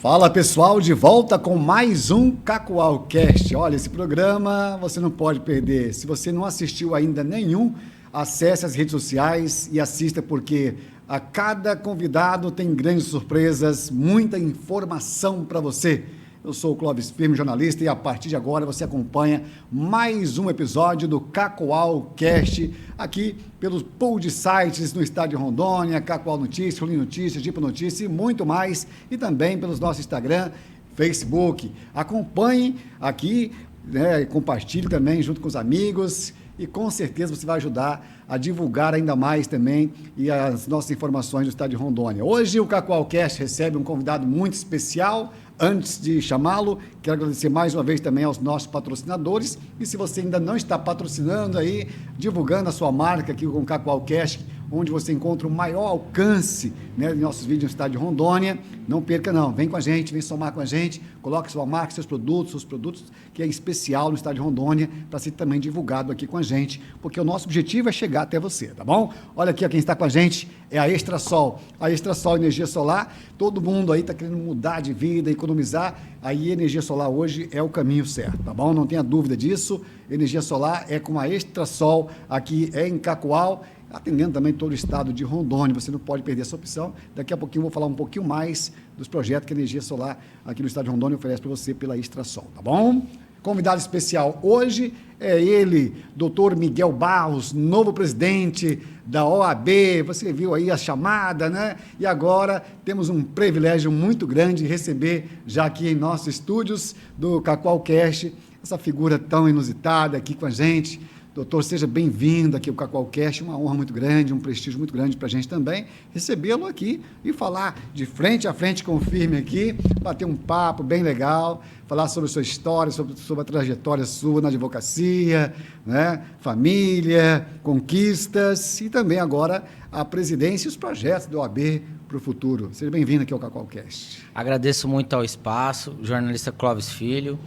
Fala pessoal, de volta com mais um CacoalCast. Olha, esse programa você não pode perder. Se você não assistiu ainda nenhum, acesse as redes sociais e assista, porque a cada convidado tem grandes surpresas, muita informação para você. Eu sou o Clóvis Firme, jornalista, e a partir de agora você acompanha mais um episódio do CacoalCast, aqui pelos pod sites no estado de Rondônia, Cacoal Notícias, Rolim Notícias, Dipo Notícias e muito mais, e também pelos nossos Instagram, Facebook. Acompanhe aqui, né, compartilhe também junto com os amigos, e com certeza você vai ajudar a divulgar ainda mais também e as nossas informações do estado de Rondônia. Hoje o CacoalCast recebe um convidado muito especial. Antes de chamá-lo, quero agradecer mais uma vez também aos nossos patrocinadores. E se você ainda não está patrocinando aí, divulgando a sua marca aqui com o CacoalCast, onde você encontra o maior alcance, né, de nossos vídeos no estado de Rondônia, não perca não, vem com a gente, vem somar com a gente, coloque sua marca, seus produtos que é especial no estado de Rondônia, para ser também divulgado aqui com a gente, porque o nosso objetivo é chegar até você, tá bom? Olha aqui, ó, quem está com a gente é a Extrasol Energia Solar. Todo mundo aí está querendo mudar de vida, economizar, aí energia solar hoje é o caminho certo, tá bom? Não tenha dúvida disso, energia solar é com a Extrasol, aqui é em Cacoal, atendendo também todo o estado de Rondônia. Você não pode perder essa opção. Daqui a pouquinho eu vou falar um pouquinho mais dos projetos que a energia solar aqui no estado de Rondônia oferece para você pela Extrasol, tá bom? Convidado especial hoje é ele, Dr. Miguel Barros, novo presidente da OAB. Você viu aí a chamada, né? E agora temos um privilégio muito grande de receber, já aqui em nossos estúdios do CacoalCast, essa figura tão inusitada aqui com a gente. Doutor, seja bem-vindo aqui ao CacoalCast, uma honra muito grande, um prestígio muito grande para a gente também, recebê-lo aqui e falar de frente a frente com o Firme aqui, bater um papo bem legal, falar sobre a sua história, sobre a trajetória sua na advocacia, né? Família, conquistas e também agora a presidência e os projetos da OAB para o futuro. Seja bem-vindo aqui ao CacoalCast. Agradeço muito ao espaço, jornalista Clóvis Filho,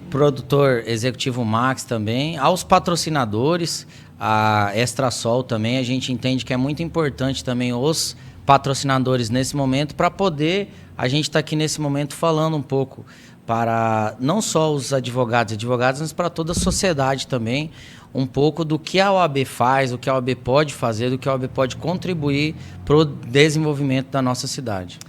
produtor executivo Max também, aos patrocinadores, a Extrasol também. A gente entende que é muito importante também os patrocinadores nesse momento, para poder a gente estar aqui nesse momento falando um pouco para não só os advogados, mas para toda a sociedade também, um pouco do que a OAB faz, do que a OAB pode fazer, do que a OAB pode contribuir para o desenvolvimento da nossa cidade.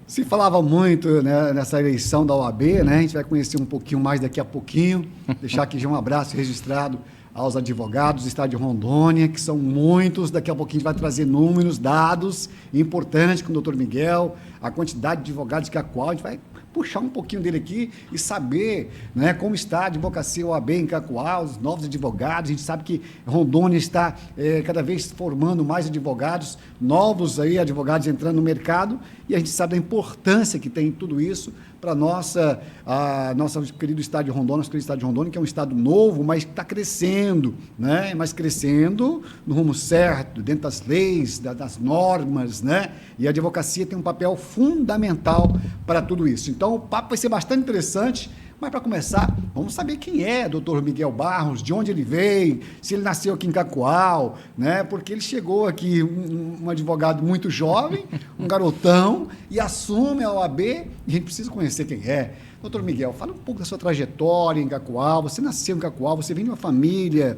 Se falava muito, né, nessa eleição da OAB, né? A gente vai conhecer um pouquinho mais daqui a pouquinho. Deixar aqui já um abraço registrado aos advogados do estado de Rondônia, que são muitos. Daqui a pouquinho a gente vai trazer números, dados importantes com o doutor Miguel, a quantidade de advogados de Cacoal. A gente vai puxar um pouquinho dele aqui e saber, né, como está a advocacia OAB em Cacoal, os novos advogados. A gente sabe que Rondônia está cada vez formando mais advogados, novos aí advogados entrando no mercado, e a gente sabe da importância que tem tudo isso para a nossa querido estado de Rondônia, nosso querido estado de Rondônia, que é um estado novo, mas está crescendo, né? Mas crescendo no rumo certo, dentro das leis, das normas, né? E a advocacia tem um papel fundamental para tudo isso. Então, o papo vai ser bastante interessante, mas para começar, vamos saber quem é Dr. Miguel Barros, de onde ele veio, se ele nasceu aqui em Cacoal, né? Porque ele chegou aqui, um advogado muito jovem, um garotão, e assume a OAB, e a gente precisa conhecer quem é. Doutor Miguel, fala um pouco da sua trajetória em Cacoal. Você nasceu em Cacoal, você vem de uma família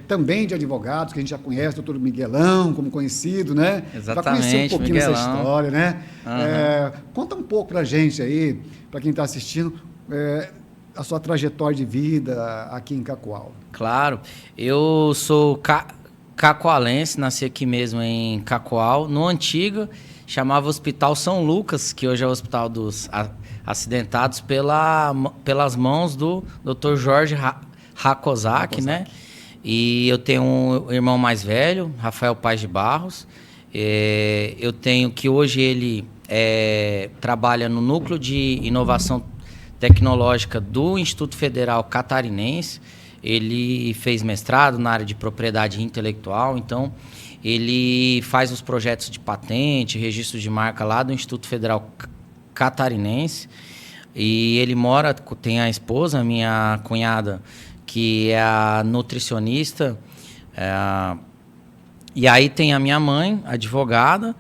também de advogados, que a gente já conhece, doutor Miguelão, como conhecido, né? Exatamente, para conhecer um pouquinho Miguelão. dessa história, né? Uhum. Conta um pouco para a gente aí, para quem está assistindo, a sua trajetória de vida aqui em Cacoal. Claro, eu sou cacoalense, nasci aqui mesmo em Cacoal, no antigo chamava Hospital São Lucas, que hoje é o Hospital dos Acidentados, pelas mãos do Dr. Jorge Hakozaki, né? E eu tenho um irmão mais velho, Rafael Paz de Barros. Eu tenho que hoje ele trabalha no Núcleo de Inovação Tecnológica do Instituto Federal Catarinense. Ele fez mestrado na área de propriedade intelectual, então ele faz os projetos de patente, registro de marca lá do Instituto Federal Catarinense. E ele tem a esposa, minha cunhada, que é a nutricionista, e aí tem a minha mãe, advogada,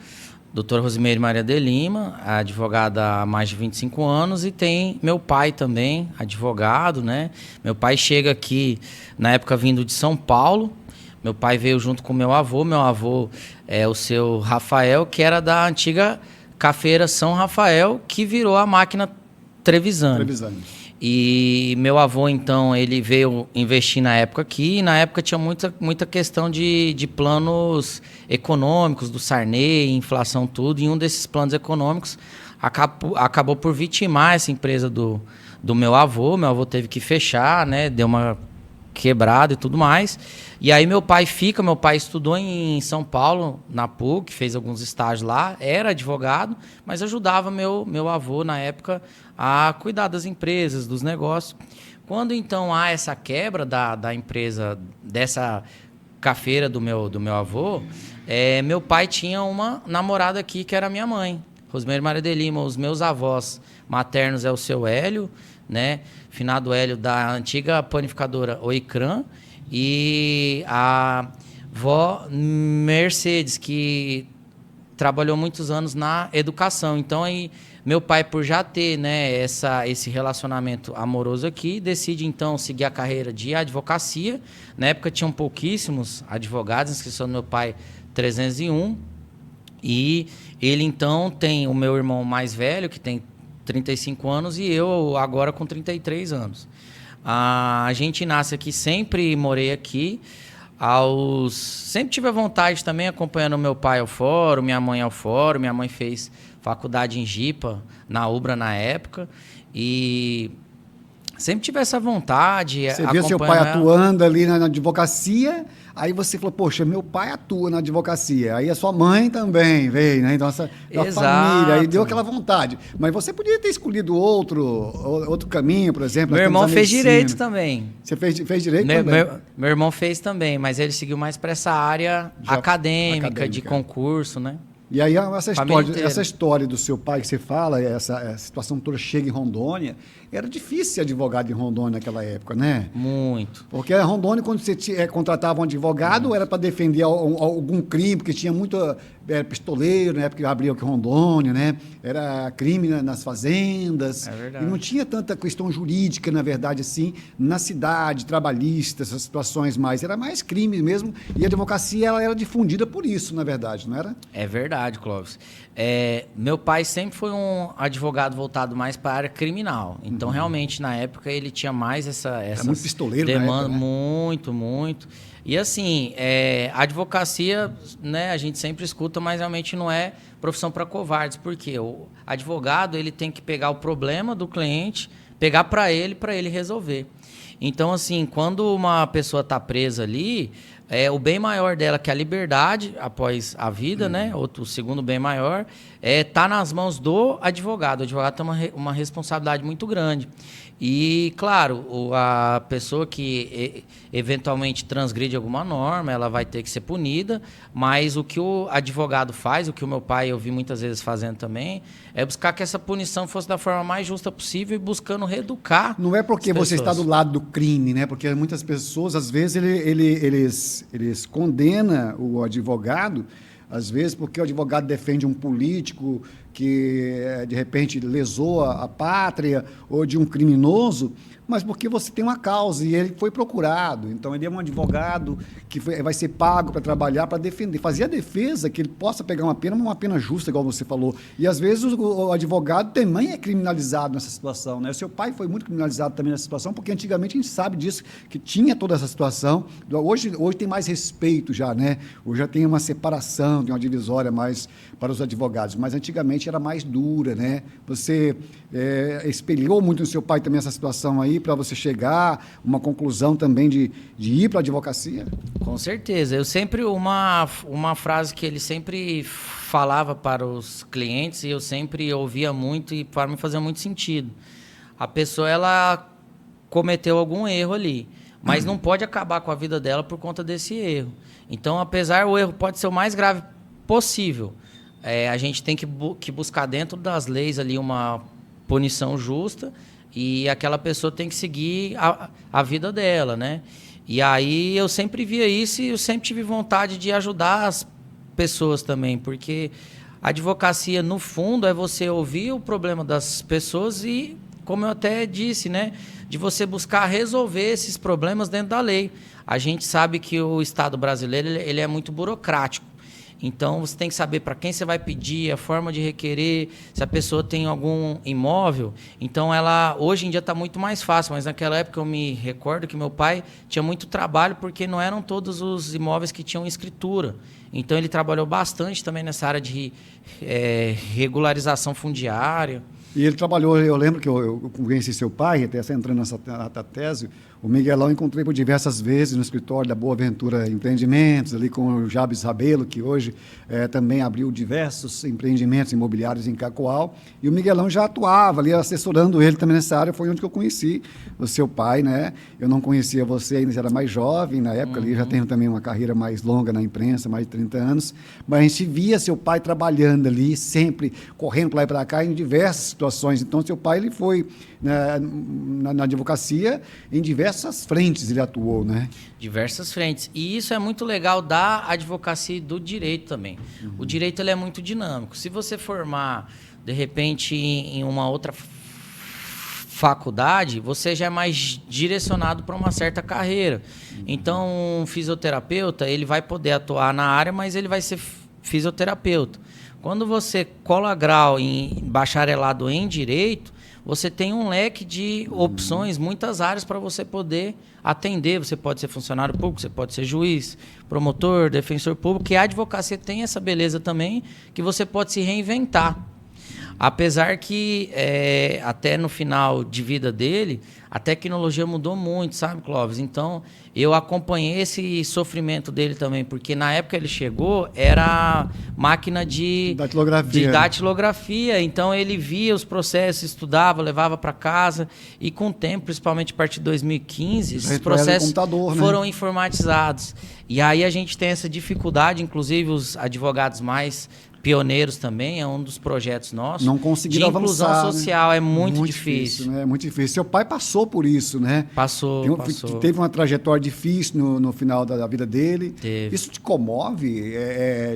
doutora Rosimeire Maria de Lima, advogada há mais de 25 anos, e tem meu pai também, advogado, né? Meu pai chega aqui, na época, vindo de São Paulo. Meu pai veio junto com meu avô é o seu Rafael, que era da antiga Cafeira São Rafael, que virou a máquina Trevisani. E meu avô, então, ele veio investir na época aqui, e na época tinha muita questão de planos econômicos, do Sarney, inflação, tudo, e um desses planos econômicos acabou por vitimar essa empresa do meu avô teve que fechar, né, deu uma quebrada e tudo mais, e aí meu pai estudou em São Paulo, na PUC, fez alguns estágios lá, era advogado, mas ajudava meu avô, na época, a cuidar das empresas, dos negócios. Quando, então, há essa quebra da empresa, dessa cafeira do meu avô, meu pai tinha uma namorada aqui, que era minha mãe, Rosimeire Maria de Lima. Os meus avós maternos é o seu Hélio, né? Finado Hélio, da antiga panificadora Oicran, e a vó Mercedes, que trabalhou muitos anos na educação. Então, aí, meu pai, por já ter, né, esse relacionamento amoroso aqui, decide, então, seguir a carreira de advocacia. Na época, tinham pouquíssimos advogados, inscrição do meu pai, 301. E ele, então, tem o meu irmão mais velho, que tem 35 anos, e eu agora com 33 anos. A gente nasce aqui, sempre morei aqui. Sempre tive a vontade também, acompanhando meu pai ao fórum, minha mãe ao fórum. Minha mãe fez faculdade em Jipa, na UBRA na época. E sempre tive essa vontade. Você viu seu pai atuando ali na advocacia, aí você falou, poxa, meu pai atua na advocacia. Aí a sua mãe também veio, né? Então, a família, aí deu aquela vontade. Mas você podia ter escolhido outro caminho, por exemplo. Meu irmão fez direito também. Você fez direito também? Meu irmão fez também, mas ele seguiu mais para essa área acadêmica, de concurso, né? E aí essa história do seu pai que você fala, essa situação toda chega em Rondônia, era difícil ser advogado em Rondônia naquela época, né? Muito. Porque a Rondônia, quando você contratava um advogado, era para defender algum crime, porque tinha muito pistoleiro, na época que abriu aqui Rondônia, né? Era crime nas fazendas. É verdade. E não tinha tanta questão jurídica, na verdade, assim, na cidade, trabalhista, essas situações mais. Era mais crime mesmo, e a advocacia ela era difundida por isso, na verdade, não era? É verdade, Clóvis. Meu pai sempre foi um advogado voltado mais para a área criminal. Então, realmente, na época, ele tinha mais essa muito pistoleiro demanda, na época, né? muito. E, assim, a advocacia, né, a gente sempre escuta, mas realmente não é profissão para covardes. Porque o advogado, ele tem que pegar o problema do cliente, pegar para ele resolver. Então, assim, quando uma pessoa está presa ali, o bem maior dela, que é a liberdade após a vida, né? O segundo bem maior, tá nas mãos do advogado. O advogado tem uma responsabilidade muito grande. E, claro, a pessoa que eventualmente transgride alguma norma, ela vai ter que ser punida, mas o que o advogado faz, o que o meu pai eu vi muitas vezes fazendo também, é buscar que essa punição fosse da forma mais justa possível e buscando reeducar. Não é porque você está do lado do crime, né? Porque muitas pessoas, às vezes, eles condenam o advogado, às vezes porque o advogado defende um político que, de repente, lesou a pátria, ou de um criminoso, mas porque você tem uma causa e ele foi procurado. Então, ele é um advogado que vai ser pago para trabalhar, para defender, fazer a defesa, que ele possa pegar uma pena justa, igual você falou. E, às vezes, o advogado também é criminalizado nessa situação, né? O seu pai foi muito criminalizado também nessa situação, porque antigamente a gente sabe disso, que tinha toda essa situação. Hoje tem mais respeito já, né? Hoje já tem uma separação, tem uma divisória mais para os advogados, mas antigamente era mais dura, né? Você espelhou muito no seu pai também essa situação aí, para você chegar a uma conclusão também de ir para a advocacia? Com certeza. Eu sempre, uma frase que ele sempre falava para os clientes, e eu sempre ouvia muito, e para mim fazia muito sentido. A pessoa, ela cometeu algum erro ali, mas não pode acabar com a vida dela por conta desse erro. Então, apesar, o erro pode ser o mais grave possível, a gente tem que buscar dentro das leis ali uma punição justa, e aquela pessoa tem que seguir a vida dela, né? E aí eu sempre via isso, e eu sempre tive vontade de ajudar as pessoas também, porque A advocacia, no fundo, é você ouvir o problema das pessoas e, como eu até disse, né, de você buscar resolver esses problemas dentro da lei. A gente sabe que o Estado brasileiro ele é muito burocrático. Então, você tem que saber para quem você vai pedir, a forma de requerer, se a pessoa tem algum imóvel. Então, ela hoje em dia está muito mais fácil, mas naquela época eu me recordo que meu pai tinha muito trabalho porque não eram todos os imóveis que tinham escritura. Então, ele trabalhou bastante também nessa área de regularização fundiária. E ele trabalhou, eu lembro que eu conheci seu pai, até entrando nessa tese, o Miguelão encontrei por diversas vezes no escritório da Boa Ventura Empreendimentos, ali com o Jabes Rabelo, que hoje também abriu diversos empreendimentos imobiliários em Cacoal, e o Miguelão já atuava ali, assessorando ele também nessa área, foi onde que eu conheci o seu pai, né? Eu não conhecia você, ainda era mais jovem, na época ali já tenho também uma carreira mais longa na imprensa, mais de 30 anos, mas a gente via seu pai trabalhando ali, sempre correndo para lá e para cá, em diversas situações. Então, seu pai ele foi na advocacia, em diversas frentes ele atuou, né? Diversas frentes. E isso é muito legal da advocacia e do direito também. O direito ele é muito dinâmico. Se você formar, de repente, em uma outra faculdade, você já é mais direcionado para uma certa carreira. Então, um fisioterapeuta, ele vai poder atuar na área, mas ele vai ser fisioterapeuta. Quando você cola grau em bacharelado em direito, você tem um leque de opções, muitas áreas para você poder atender. Você pode ser funcionário público, você pode ser juiz, promotor, defensor público, e a advocacia tem essa beleza também, que você pode se reinventar. Apesar que, até no final de vida dele, a tecnologia mudou muito, sabe, Clóvis? Então, eu acompanhei esse sofrimento dele também, porque na época ele chegou, era máquina de datilografia. Então, ele via os processos, estudava, levava para casa, e com o tempo, principalmente a partir de 2015, esses processos foram informatizados. E aí a gente tem essa dificuldade, inclusive os advogados mais pioneiros também, é um dos projetos nossos. Não conseguiram avançar. De inclusão social, né? É muito difícil. Né? É muito difícil. Seu pai passou por isso, né? Passou. Teve uma trajetória difícil no final da vida dele. Teve. Isso te comove?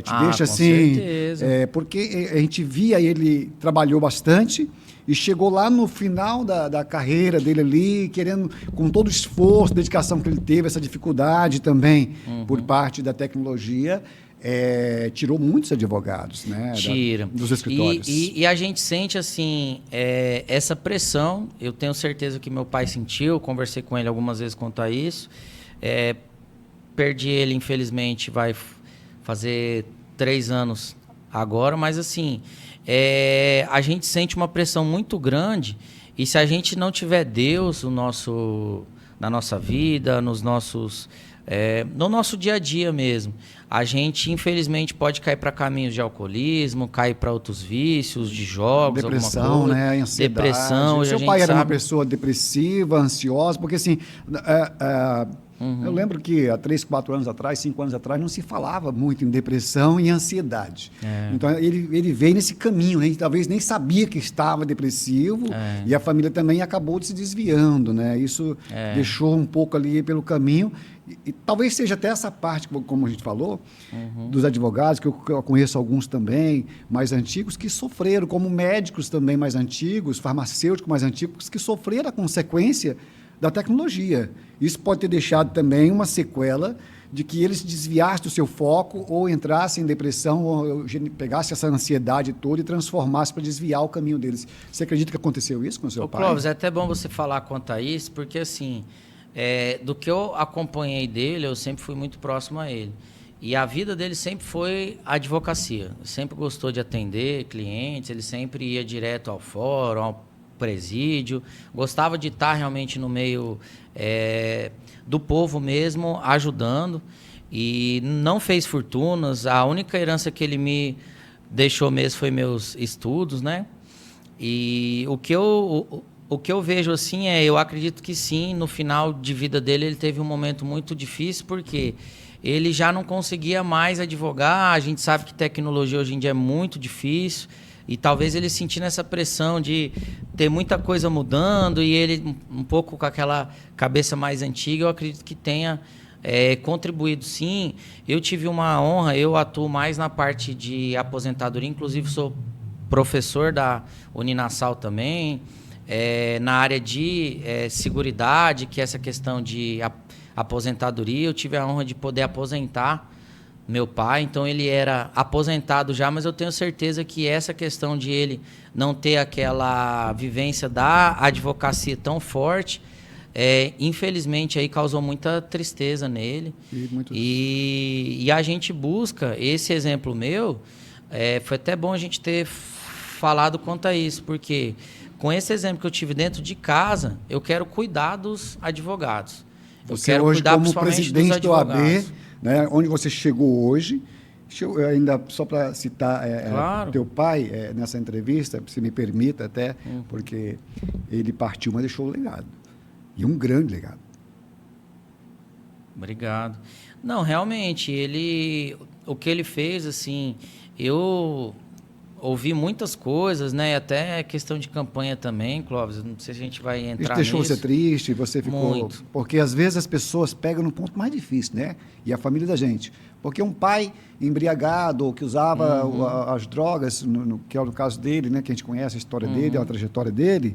Te deixa assim? Com certeza. Porque a gente via ele trabalhou bastante e chegou lá no final da carreira dele ali, querendo, com todo o esforço, dedicação que ele teve, essa dificuldade também por parte da tecnologia, tirou muitos advogados, né? Dos escritórios. E a gente sente, assim, essa pressão. Eu tenho certeza que meu pai sentiu, conversei com ele algumas vezes quanto a isso. Perdi ele, infelizmente, vai fazer 3 anos agora, mas, assim, a gente sente uma pressão muito grande, e se a gente não tiver Deus na nossa vida, no nosso dia a dia mesmo, a gente, infelizmente, pode cair para caminhos de alcoolismo, cair para outros vícios, de jogos, depressão, alguma coisa. Né? Ansiedade. Depressão. Seu pai era uma pessoa depressiva, ansiosa, porque assim, eu lembro que há 3, 4 anos atrás, 5 anos atrás, não se falava muito em depressão e ansiedade. Então, ele veio nesse caminho, né? Ele talvez nem sabia que estava depressivo, e a família também acabou se desviando, né? Isso deixou um pouco ali pelo caminho. E talvez seja até essa parte, como a gente falou, dos advogados, que eu conheço alguns também, mais antigos, que sofreram, como médicos também mais antigos, farmacêuticos mais antigos, que sofreram a consequência da tecnologia. Isso pode ter deixado também uma sequela de que eles desviassem do seu foco ou entrassem em depressão ou pegassem essa ansiedade toda e transformassem para desviar o caminho deles. Você acredita que aconteceu isso com o seu pai? Clóvis, é até bom você falar quanto a isso, porque assim, do que eu acompanhei dele, eu sempre fui muito próximo a ele. E a vida dele sempre foi a advocacia. Sempre gostou de atender clientes, ele sempre ia direto ao fórum, ao presídio, gostava de estar realmente no meio do povo mesmo, ajudando, e não fez fortunas. A única herança que ele me deixou mesmo foi meus estudos, né? E o que eu vejo assim eu acredito que sim, no final de vida dele ele teve um momento muito difícil, porque ele já não conseguia mais advogar. A gente sabe que tecnologia hoje em dia é muito difícil, e talvez ele sentindo essa pressão de ter muita coisa mudando, e ele um pouco com aquela cabeça mais antiga, eu acredito que tenha contribuído sim. Eu tive uma honra, eu atuo mais na parte de aposentadoria, inclusive sou professor da Uninasal também, na área de seguridade, que é essa questão de aposentadoria. Eu tive a honra de poder aposentar meu pai, então ele era aposentado já, mas eu tenho certeza que essa questão de ele não ter aquela vivência da advocacia tão forte, infelizmente aí causou muita tristeza nele. E a gente busca, esse exemplo meu, foi até bom a gente ter falado quanto a isso, porque com esse exemplo que eu tive dentro de casa, eu quero cuidar dos advogados. Você quero hoje, cuidar, como presidente do AB, né, onde você chegou hoje, ainda só para citar claro. Teu pai nessa entrevista, se me permita até, porque ele partiu, mas deixou um legado. E um grande legado. Obrigado. Não, realmente, o que ele fez, assim, eu ouvi muitas coisas, né? Até questão de campanha também, Clóvis. Não sei se a gente vai entrar nisso. Isso deixou você triste, você ficou... Muito. Porque às vezes as pessoas pegam no ponto mais difícil, né? E a família da gente. Porque um pai embriagado, ou que usava as drogas, que é o caso dele, né? Que a gente conhece a história dele, a trajetória dele,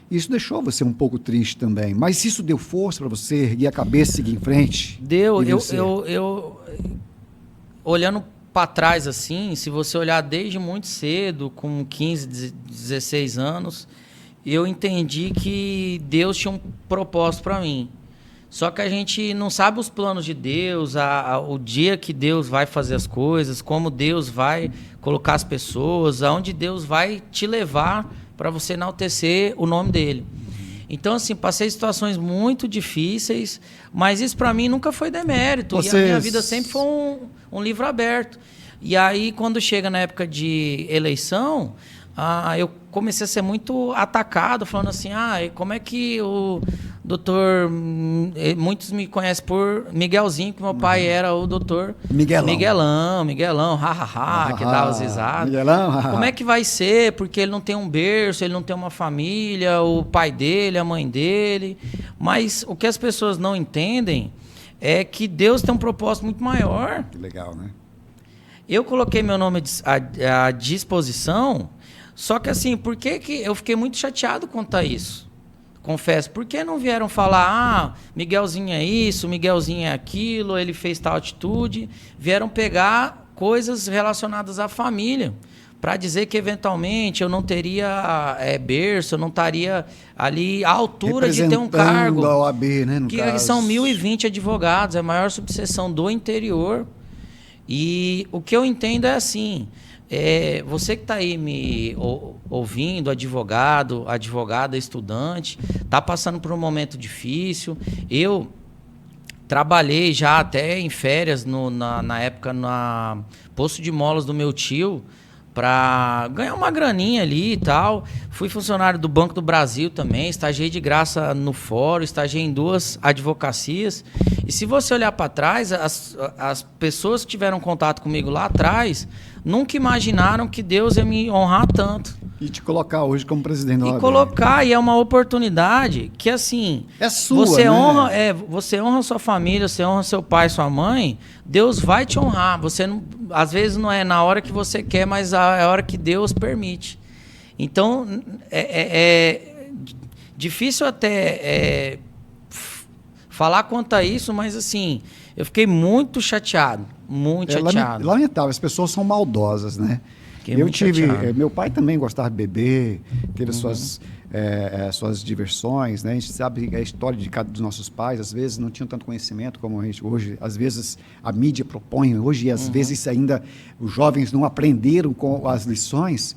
isso deixou você um pouco triste também. Mas isso deu força para você erguer a cabeça e seguir em frente? Deu. Eu olhando para trás, assim, se você olhar desde muito cedo, com 15, 16 anos, eu entendi que Deus tinha um propósito para mim. Só que a gente não sabe os planos de Deus, o dia que Deus vai fazer as coisas, como Deus vai colocar as pessoas, aonde Deus vai te levar para você enaltecer o nome dele. Então, assim, passei situações muito difíceis, mas isso para mim nunca foi demérito. E a minha vida sempre foi um livro aberto. E aí, quando chega na época de eleição, eu comecei a ser muito atacado, falando assim, como é que o doutor... Muitos me conhecem por Miguelzinho, que meu pai era o doutor... Miguelão, que dava as risadas. Miguelão, como é que vai ser? Porque ele não tem um berço, ele não tem uma família, o pai dele, a mãe dele. Mas o que as pessoas não entendem é que Deus tem um propósito muito maior. Que legal, né? Eu coloquei meu nome à disposição, só que assim, por que eu fiquei muito chateado quanto a isso? Confesso, por que não vieram falar, Miguelzinho é isso, Miguelzinho é aquilo, ele fez tal atitude? Vieram pegar coisas relacionadas à família, para dizer que eventualmente eu não teria berço, eu não estaria ali à altura de ter um cargo. A OAB, né, que são 1.020 advogados, é a maior subseção do interior. E o que eu entendo é assim, você que está aí me ouvindo, advogada, estudante, está passando por um momento difícil. Eu trabalhei já até em férias, na época, na posto de molas do meu tio, para ganhar uma graninha ali e tal. Fui funcionário do Banco do Brasil também, estagiei de graça no fórum, estagiei em 2 advocacias. E se você olhar para trás, as pessoas que tiveram contato comigo lá atrás nunca imaginaram que Deus ia me honrar tanto. E te colocar hoje como presidente da OAB. E colocar, e é uma oportunidade que, assim... É sua, você né? Você honra sua família, você honra seu pai, sua mãe, Deus vai te honrar. Você não, às vezes não é na hora que você quer, mas é a hora que Deus permite. Então, é difícil até falar quanto a isso, mas assim, eu fiquei muito chateado, muito chateado. Lamentável, as pessoas são maldosas, né? Meu pai também gostava de beber, teve suas diversões, né? A gente sabe a história de cada dos nossos pais, às vezes não tinham tanto conhecimento como a gente hoje, às vezes a mídia propõe hoje, e às vezes ainda os jovens não aprenderam com as lições,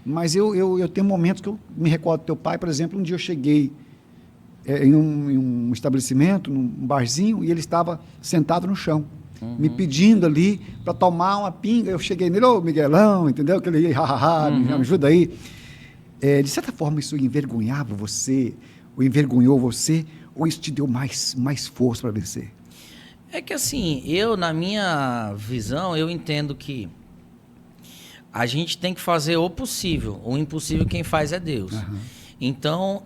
mas eu tenho momentos que eu me recordo do teu pai, por exemplo, um dia eu cheguei em um estabelecimento, num barzinho, e ele estava sentado no chão, me pedindo ali para tomar uma pinga. Eu cheguei nele, ô Miguelão, entendeu? Que ele me ajuda aí. De certa forma, isso envergonhava você, ou envergonhou você, ou isso te deu mais força para vencer? É que assim, na minha visão, eu entendo que a gente tem que fazer o possível. O impossível quem faz é Deus. Então,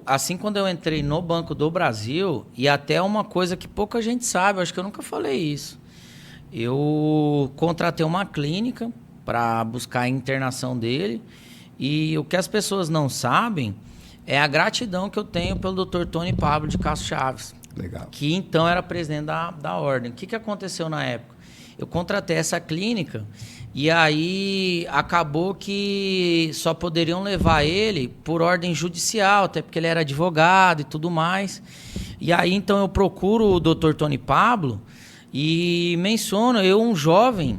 assim quando eu entrei no Banco do Brasil, e até uma coisa que pouca gente sabe, acho que eu nunca falei isso. Eu contratei uma clínica para buscar a internação dele, e o que as pessoas não sabem é a gratidão que eu tenho pelo Dr. Tony Pablo de Castro Chaves. Legal. Que então era presidente da ordem. O que aconteceu na época? Eu contratei essa clínica e aí acabou que só poderiam levar ele por ordem judicial, até porque ele era advogado e tudo mais. E aí então eu procuro o Dr. Tony Pablo e menciono, eu, um jovem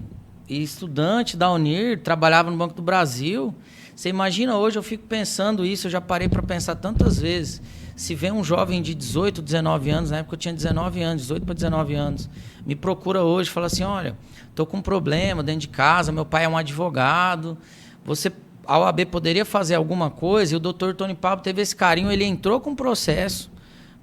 estudante da Unir, trabalhava no Banco do Brasil. Você imagina, hoje eu fico pensando isso, eu já parei para pensar tantas vezes. Se vem um jovem de 18, 19 anos, na época eu tinha 19 anos, 18 para 19 anos, me procura hoje e fala assim, olha, estou com um problema dentro de casa, meu pai é um advogado, a OAB poderia fazer alguma coisa? E o doutor Tony Pablo teve esse carinho, ele entrou com um processo,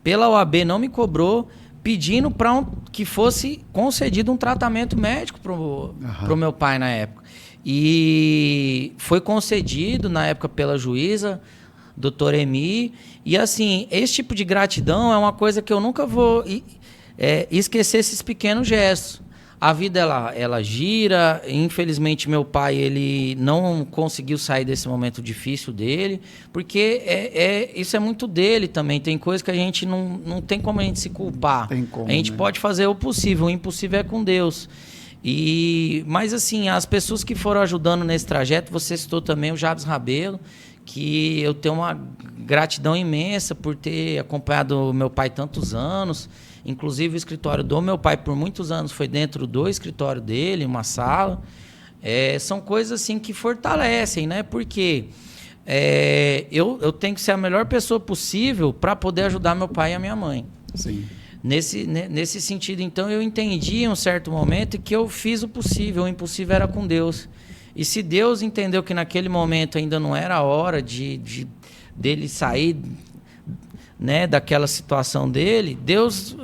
pela OAB não me cobrou, pedindo para que fosse concedido um tratamento médico para o meu pai na época. E foi concedido na época pela juíza, doutor Emi, e assim, esse tipo de gratidão é uma coisa que eu nunca vou esquecer, esses pequenos gestos. A vida, ela gira, infelizmente meu pai, ele não conseguiu sair desse momento difícil dele, porque isso é muito dele também, tem coisa que a gente não tem como a gente se culpar. Tem como, a gente né? pode fazer o possível, o impossível é com Deus. Mas assim, as pessoas que foram ajudando nesse trajeto, você citou também o Jabes Rabelo, que eu tenho uma gratidão imensa por ter acompanhado o meu pai tantos anos. Inclusive o escritório do meu pai por muitos anos foi dentro do escritório dele, uma sala. São coisas assim que fortalecem, né? Porque eu tenho que ser a melhor pessoa possível para poder ajudar meu pai e a minha mãe. Sim. Nesse sentido, então, eu entendi em um certo momento que eu fiz o possível, o impossível era com Deus. E se Deus entendeu que naquele momento ainda não era a hora dele sair, né, daquela situação dele, Deus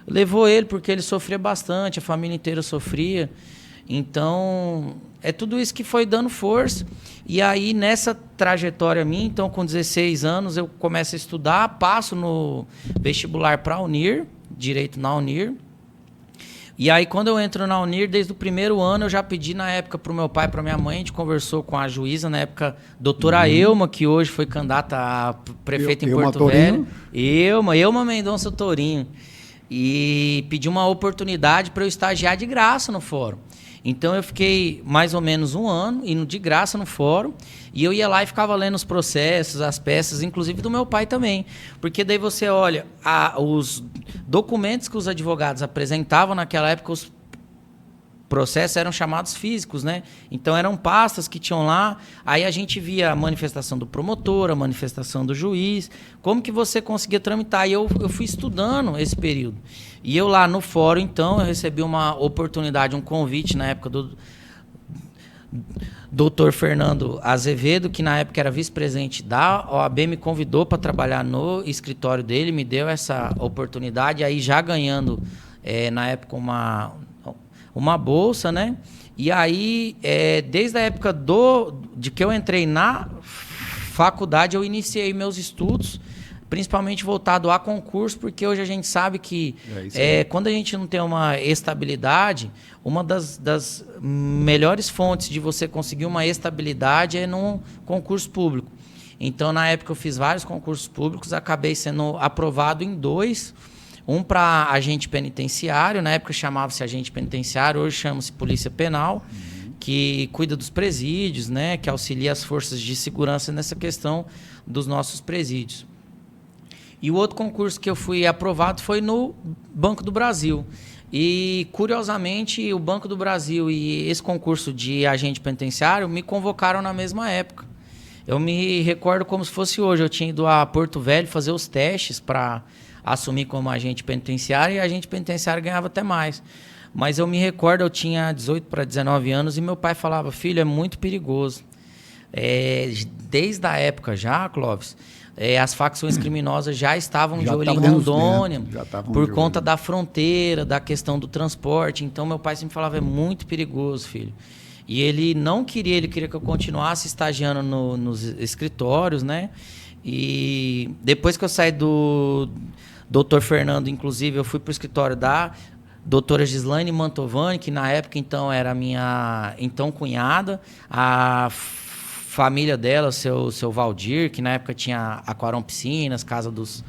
levou ele, porque ele sofria bastante, a família inteira sofria. Então, é tudo isso que foi dando força. E aí, nessa trajetória minha, então, com 16 anos, eu começo a estudar, passo no vestibular para a Unir, direito na Unir. E aí, quando eu entro na Unir, desde o primeiro ano, eu já pedi na época para o meu pai e para minha mãe, a gente conversou com a juíza, na época, doutora Elma, que hoje foi candidata a prefeita em Porto Velho. Elma Mendonça Tourinho. E pedi uma oportunidade para eu estagiar de graça no fórum. Então, eu fiquei mais ou menos um ano indo de graça no fórum, e eu ia lá e ficava lendo os processos, as peças, inclusive do meu pai também. Porque daí você olha, os documentos que os advogados apresentavam naquela época, os processos eram chamados físicos, né? Então, eram pastas que tinham lá, aí a gente via a manifestação do promotor, a manifestação do juiz, como que você conseguia tramitar. E eu fui estudando esse período. E eu lá no fórum, então, eu recebi uma oportunidade, um convite na época do Dr. Fernando Azevedo, que na época era vice-presidente da OAB, me convidou para trabalhar no escritório dele, me deu essa oportunidade, aí já ganhando, na época, uma bolsa, né? E aí, desde a época de que eu entrei na faculdade, eu iniciei meus estudos, principalmente voltado a concurso, porque hoje a gente sabe que quando a gente não tem uma estabilidade, uma das melhores fontes de você conseguir uma estabilidade é num concurso público. Então, na época, eu fiz vários concursos públicos, acabei sendo aprovado em 2, um para agente penitenciário, na época chamava-se agente penitenciário, hoje chama-se Polícia Penal, que cuida dos presídios, né, que auxilia as forças de segurança nessa questão dos nossos presídios. E o outro concurso que eu fui aprovado foi no Banco do Brasil. E, curiosamente, o Banco do Brasil e esse concurso de agente penitenciário me convocaram na mesma época. Eu me recordo como se fosse hoje. Eu tinha ido a Porto Velho fazer os testes para assumir como agente penitenciário, e agente penitenciário ganhava até mais. Mas eu me recordo, eu tinha 18 para 19 anos, e meu pai falava, filho, é muito perigoso. Desde a época já, Clóvis, as facções criminosas já estavam de olho em Rondônia, por conta da fronteira, da questão do transporte. Então, meu pai sempre falava, é muito perigoso, filho. E ele não queria, ele queria que eu continuasse estagiando nos escritórios, né? E depois que eu saí do Dr. Fernando, inclusive, eu fui para o escritório da doutora Gislaine Mantovani, que na época então era minha então cunhada, a família dela, seu Valdir, que na época tinha Aquarão Piscinas, Casa dos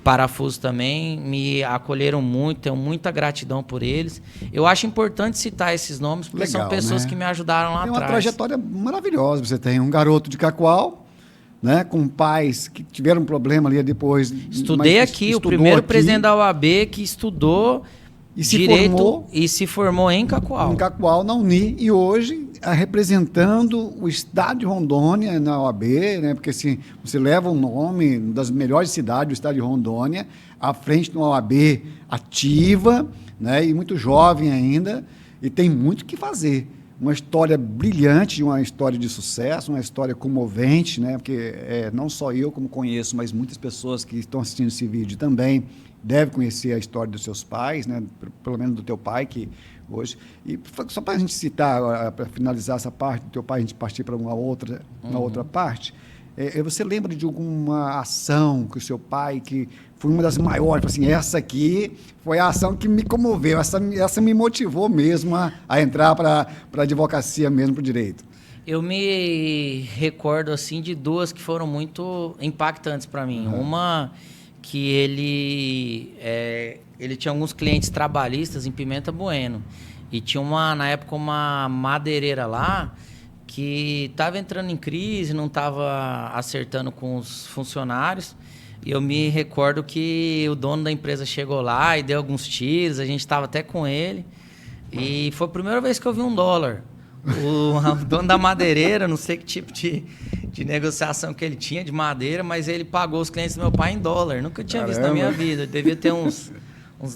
Parafusos também, me acolheram muito, tenho muita gratidão por eles. Eu acho importante citar esses nomes, porque Legal, são pessoas, né, que me ajudaram lá atrás. Tem uma trajetória maravilhosa. Você tem um garoto de Cacoal, né, com pais que tiveram um problema ali depois. Estudei aqui, o primeiro presidente da OAB que estudou e se direito formou, e se formou em Cacoal. Em Cacoal, na Uni, e hoje representando o estado de Rondônia na OAB, né, porque assim, você leva o nome das melhores cidades do estado de Rondônia à frente de uma OAB ativa, né, e muito jovem ainda, e tem muito o que fazer. Uma história brilhante, uma história de sucesso, uma história comovente, né? Porque não só eu como conheço, mas muitas pessoas que estão assistindo esse vídeo também devem conhecer a história dos seus pais, né? Pelo menos do teu pai, que hoje... E só para a gente citar, para finalizar essa parte do teu pai, a gente partir para uma outra parte, você lembra de alguma ação que o seu pai, que foi uma das maiores, assim, essa aqui foi a ação que me comoveu, essa me motivou mesmo a entrar para a advocacia mesmo, para o direito? Eu me recordo assim de duas que foram muito impactantes para mim. Uma que ele tinha alguns clientes trabalhistas em Pimenta Bueno e tinha na época uma madeireira lá que estava entrando em crise, não estava acertando com os funcionários. E eu me recordo que o dono da empresa chegou lá e deu alguns tiros, a gente estava até com ele. E foi a primeira vez que eu vi $1. O dono da madeireira, não sei que tipo de negociação que ele tinha de madeira, mas ele pagou os clientes do meu pai em dólar. Nunca tinha visto na minha vida, eu devia ter uns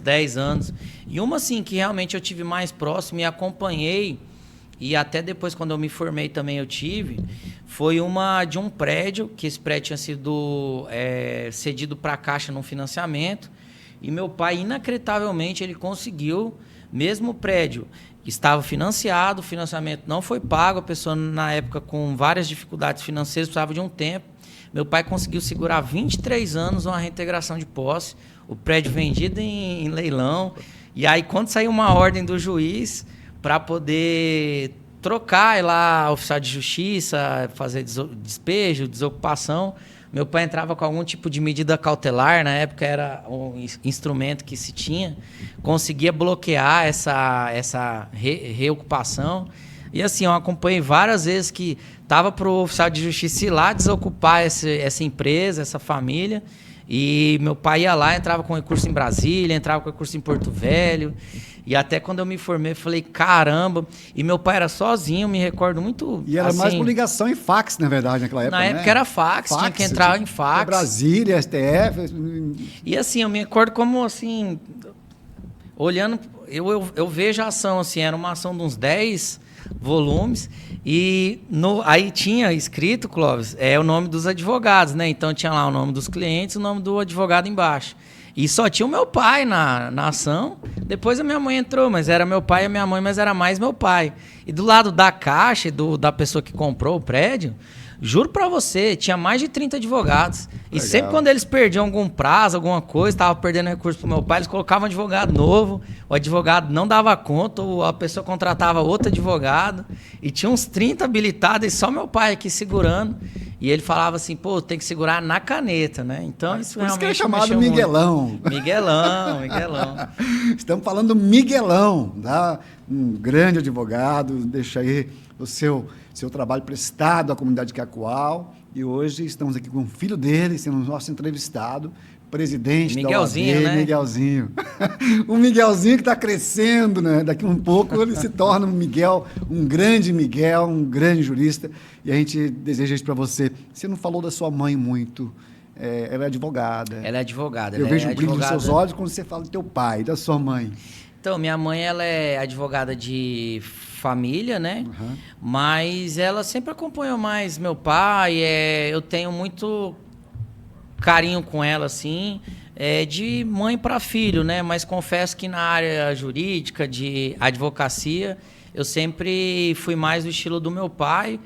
10 anos. E uma assim que realmente eu tive mais próximo e acompanhei, e até depois, quando eu me formei também eu tive, foi uma de um prédio, que esse prédio tinha sido cedido para a Caixa num financiamento, e meu pai, inacreditavelmente, ele conseguiu, mesmo o prédio estava financiado, o financiamento não foi pago, a pessoa, na época, com várias dificuldades financeiras, precisava de um tempo. Meu pai conseguiu segurar 23 anos uma reintegração de posse, o prédio vendido em leilão, e aí, quando saiu uma ordem do juiz para poder trocar lá oficial de justiça, fazer despejo, desocupação, meu pai entrava com algum tipo de medida cautelar, na época era um instrumento que se tinha, conseguia bloquear essa reocupação. E assim, eu acompanhei várias vezes que estava para o oficial de justiça ir lá desocupar essa empresa, essa família, e meu pai ia lá, entrava com recurso em Brasília, entrava com recurso em Porto Velho. E até quando eu me formei, eu falei, caramba. E meu pai era sozinho, me recordo muito. E era assim, mais por ligação em fax, na verdade, naquela época. Na época era fax, tinha que entrar em fax. Brasília, STF. E assim, eu me recordo como assim, olhando, eu vejo a ação, assim, era uma ação de uns 10 volumes. E aí tinha escrito, Clóvis, o nome dos advogados, né? Então tinha lá o nome dos clientes, o nome do advogado embaixo. E só tinha o meu pai na ação. Depois a minha mãe entrou, mas era meu pai e a minha mãe, mas era mais meu pai. E do lado da caixa, da pessoa que comprou o prédio, juro pra você, tinha mais de 30 advogados. E legal. Sempre quando eles perdiam algum prazo, alguma coisa, estavam perdendo recurso pro meu pai, eles colocavam um advogado novo, o advogado não dava conta, a pessoa contratava outro advogado, e tinha uns 30 habilitados, e só meu pai aqui segurando. E ele falava assim, pô, tem que segurar na caneta, né? Então, isso realmente... Por isso que é chamado Miguelão. Miguelão. Estamos falando do Miguelão, tá? Um grande advogado, deixa aí o seu trabalho prestado à comunidade de Cacoal. E hoje estamos aqui com o filho dele, sendo o nosso entrevistado, presidente Miguelzinho, da OAB, né? Miguelzinho. O Miguelzinho que está crescendo, né? Daqui um pouco ele se torna um Miguel, um grande jurista. E a gente deseja isso para você. Você não falou da sua mãe muito. Ela é advogada. Ela é advogada. Eu vejo o brilho nos seus olhos quando você fala do teu pai, da sua mãe. Então, minha mãe, ela é advogada de família, né? Uhum. Mas ela sempre acompanhou mais meu pai. Eu tenho muito carinho com ela, assim, de mãe para filho, né? Mas confesso que na área jurídica, de advocacia, eu sempre fui mais do estilo do meu pai.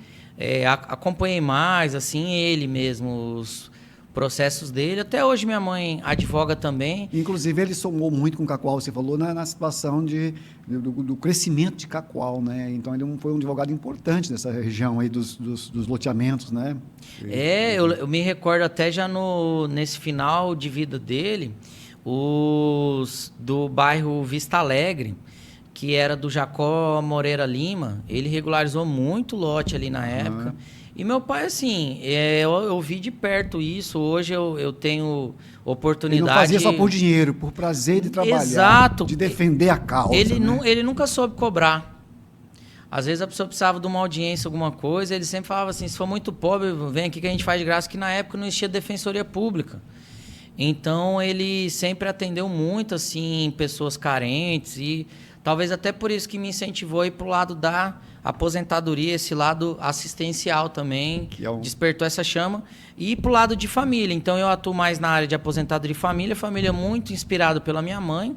acompanhei mais, assim, ele mesmo, os processos dele. Até hoje minha mãe advoga também. Inclusive, ele somou muito com o Cacoal, você falou, na situação do crescimento de Cacoal, né? Então, ele foi um advogado importante dessa região aí dos loteamentos, né? Eu me recordo até já nesse final de vida dele, os do bairro Vista Alegre, que era do Jacó Moreira Lima, ele regularizou muito lote ali na época. E meu pai, assim, eu vi de perto isso. Hoje eu tenho oportunidade... Ele não fazia só por dinheiro, por prazer de trabalhar. Exato. De defender a causa. Ele nunca soube cobrar. Às vezes a pessoa precisava de uma audiência, alguma coisa, ele sempre falava assim, se for muito pobre, vem aqui que a gente faz de graça, que na época não existia defensoria pública. Então, ele sempre atendeu muito, assim, pessoas carentes e talvez até por isso que me incentivou a ir para o lado da aposentadoria, esse lado assistencial também, despertou essa chama, e ir para o lado de família. Então, eu atuo mais na área de aposentadoria e família muito inspirado pela minha mãe,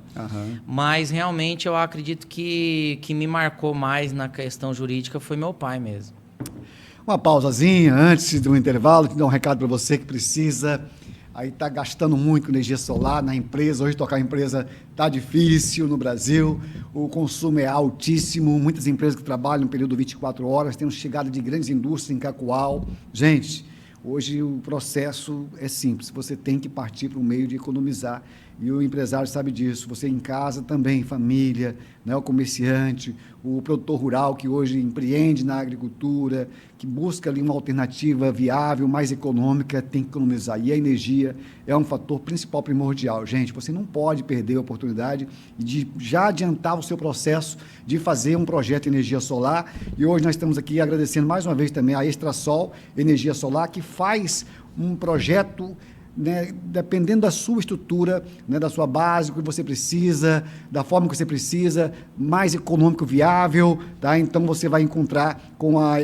mas realmente eu acredito que me marcou mais na questão jurídica foi meu pai mesmo. Uma pausazinha antes do intervalo, te dar um recado para você que precisa... Aí está gastando muito com energia solar na empresa. Hoje tocar a empresa está difícil no Brasil. O consumo é altíssimo. Muitas empresas que trabalham no período 24 horas. Temos chegada de grandes indústrias em Cacoal. Gente, hoje o processo é simples. Você tem que partir para um meio de economizar. E o empresário sabe disso. Você em casa também, família, né, o comerciante, o produtor rural que hoje empreende na agricultura, que busca ali uma alternativa viável, mais econômica, tem que economizar. E a energia é um fator principal, primordial. Gente, você não pode perder a oportunidade de já adiantar o seu processo de fazer um projeto de energia solar. E hoje nós estamos aqui agradecendo mais uma vez também a Extrasol Energia Solar, que faz um projeto, né, dependendo da sua estrutura, né, da sua base, o que você precisa, da forma que você precisa, mais econômico, viável, tá? Então você vai encontrar com a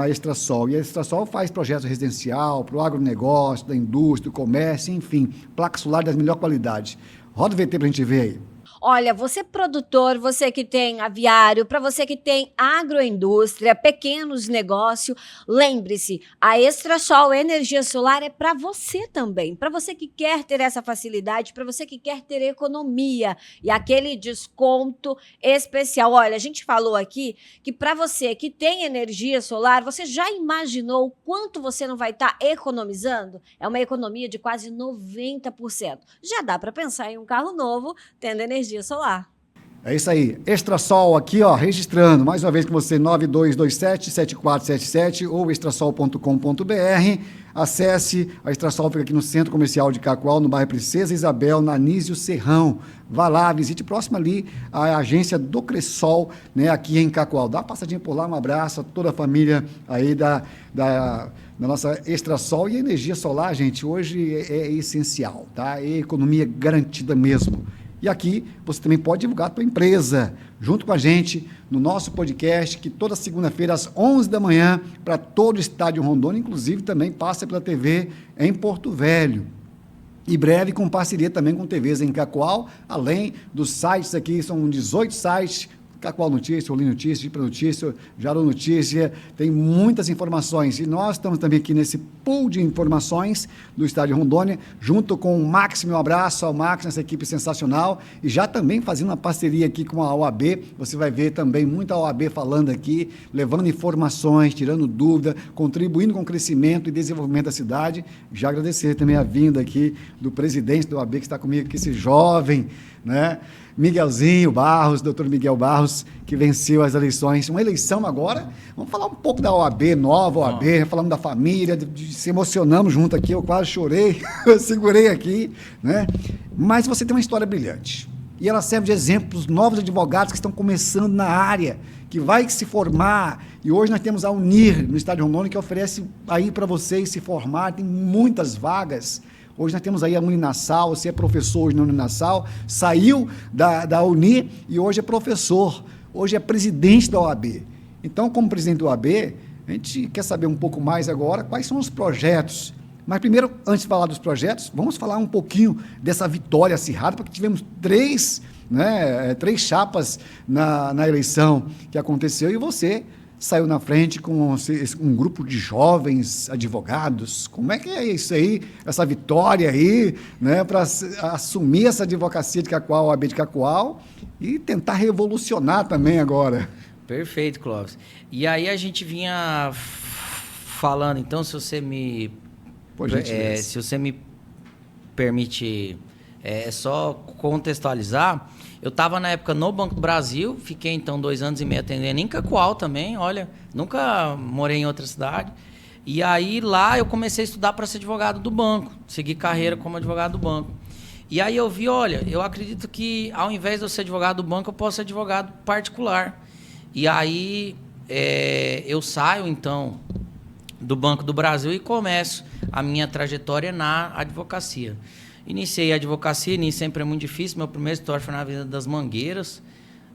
Extrasol. E a Extrasol faz projetos residencial, para o agronegócio, da indústria, do comércio, enfim, placa solar das melhor qualidade. Roda o VT para a gente ver aí. Olha, você produtor, você que tem aviário, para você que tem agroindústria, pequenos negócios, lembre-se, a Extrasol Energia Solar é para você também, para você que quer ter essa facilidade, para você que quer ter economia e aquele desconto especial. Olha, a gente falou aqui que para você que tem energia solar, você já imaginou o quanto você não vai estar economizando? É uma economia de quase 90%. Já dá para pensar em um carro novo tendo energia solar. É isso aí. Extrasol aqui, ó, registrando mais uma vez com você, 9227-7477 ou extrasol.com.br. Acesse, a Extrasol fica aqui no Centro Comercial de Cacoal, no bairro Princesa Isabel, na Anísio Serrão. Vá lá, visite próximo ali a agência do Cressol, né, aqui em Cacoal. Dá uma passadinha por lá, um abraço a toda a família aí da nossa Extrasol. E a energia solar, gente, hoje é essencial, tá? É economia garantida mesmo. E aqui você também pode divulgar a tua empresa, junto com a gente, no nosso podcast, que toda segunda-feira, às 11 da manhã, para todo o estado de Rondônia, inclusive também passa pela TV em Porto Velho. E breve com parceria também com TVs em Cacoal, além dos sites aqui, são 18 sites, Cacoal Notícia, Olim Notícia, Gipa Notícia, Jaru Notícia, tem muitas informações. E nós estamos também aqui nesse pool de informações do estado de Rondônia, junto com o Max, meu abraço ao Max, essa equipe sensacional, e já também fazendo uma parceria aqui com a OAB, você vai ver também muita OAB falando aqui, levando informações, tirando dúvida, contribuindo com o crescimento e desenvolvimento da cidade. Já agradecer também a vinda aqui do presidente da OAB, que está comigo aqui, esse jovem, né? Miguelzinho Barros, doutor Miguel Barros, que venceu as eleições. Uma eleição agora, vamos falar um pouco da OAB, nova OAB, falando da família, se emocionamos junto aqui, eu quase chorei, eu segurei aqui, né? Mas você tem uma história brilhante. E ela serve de exemplo para os novos advogados que estão começando na área, que vai se formar. E hoje nós temos a Unir, no estado de Rondônia, que oferece aí para vocês se formar, tem muitas vagas. Hoje nós temos aí a Uninassal, você é professor hoje na Uninassal, saiu da Uni e hoje é professor, hoje é presidente da OAB. Então, como presidente da OAB, a gente quer saber um pouco mais agora quais são os projetos. Mas primeiro, antes de falar dos projetos, vamos falar um pouquinho dessa vitória acirrada, porque tivemos três chapas na eleição que aconteceu e você saiu na frente com um grupo de jovens advogados. Como é que é isso aí, essa vitória aí, né, para assumir essa advocacia de Cacoal, OAB de Cacoal, e tentar revolucionar também agora? Perfeito, Clóvis. E aí a gente vinha falando, então, se você me permite só contextualizar, eu estava na época no Banco do Brasil, fiquei então 2 anos e meio atendendo em Cacoal também, olha, nunca morei em outra cidade. E aí lá eu comecei a estudar para ser advogado do banco, seguir carreira como advogado do banco. E aí eu vi, olha, eu acredito que ao invés de eu ser advogado do banco, eu posso ser advogado particular. E aí eu saio então do Banco do Brasil e começo a minha trajetória na advocacia. Iniciei a advocacia, nem sempre é muito difícil. Meu primeiro escritório foi na Avenida das Mangueiras.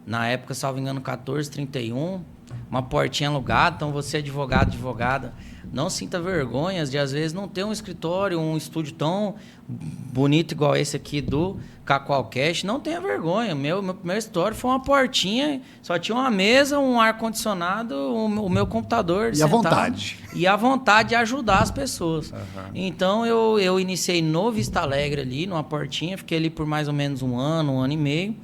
Na época, salvo engano, 1431. Uma portinha alugada. Então, você advogado, advogada, não sinta vergonhas de, às vezes, não ter um escritório, um estúdio tão bonito igual esse aqui do Cacoal Cast. Não tenha vergonha. Meu primeiro escritório foi uma portinha, só tinha uma mesa, um ar-condicionado, o meu computador. E a vontade. E a vontade de ajudar as pessoas. Uhum. Então, eu iniciei no Vista Alegre ali, numa portinha. Fiquei ali por mais ou menos um ano e meio.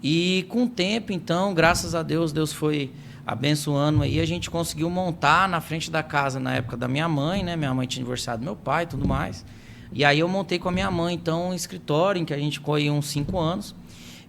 E com o tempo, então, graças a Deus, Deus foi abençoando aí, a gente conseguiu montar na frente da casa na época da minha mãe, né? Minha mãe tinha divorciado do meu pai e tudo mais. E aí eu montei com a minha mãe, então, um escritório em que a gente ficou aí uns 5 anos.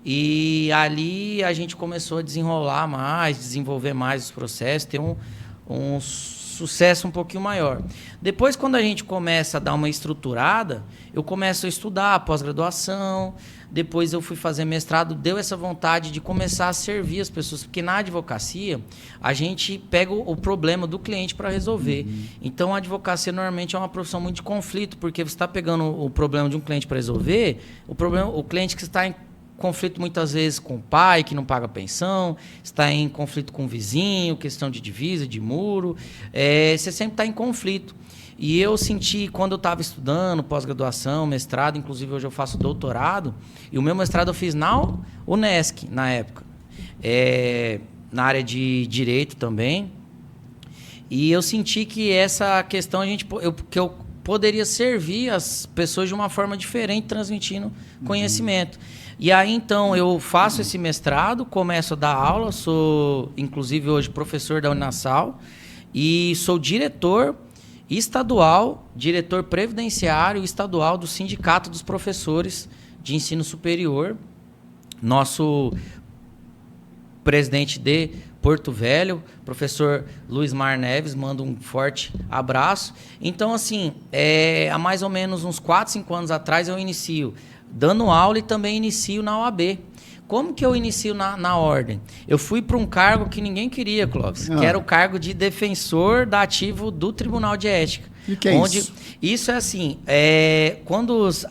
E ali a gente começou a desenrolar mais, desenvolver mais os processos, ter um sucesso um pouquinho maior. Depois, quando a gente começa a dar uma estruturada, eu começo a estudar pós-graduação. Depois eu fui fazer mestrado, deu essa vontade de começar a servir as pessoas, porque na advocacia a gente pega o problema do cliente para resolver. Uhum. Então a advocacia normalmente é uma profissão muito de conflito, porque você está pegando o problema de um cliente para resolver, o cliente que está em conflito muitas vezes com o pai, que não paga pensão, está em conflito com o vizinho, questão de divisa, de muro, você sempre está em conflito. E eu senti, quando eu estava estudando, pós-graduação, mestrado, inclusive hoje eu faço doutorado, e o meu mestrado eu fiz na Unesc, na época, na área de Direito também, e eu senti que essa questão que eu poderia servir as pessoas de uma forma diferente, transmitindo conhecimento. E aí, então, eu faço esse mestrado, começo a dar aula, sou, inclusive, hoje professor da Uninasal, e sou diretor estadual, diretor previdenciário estadual do Sindicato dos Professores de Ensino Superior. Nosso presidente de Porto Velho, professor Luiz Mar Neves, manda um forte abraço. Então, assim, há mais ou menos uns 4, 5 anos atrás eu inicio dando aula e também inicio na OAB. Como que eu inicio na ordem? Eu fui para um cargo que ninguém queria, Clóvis, que era o cargo de defensor dativo do Tribunal de Ética. E que é isso? Isso é assim, quando os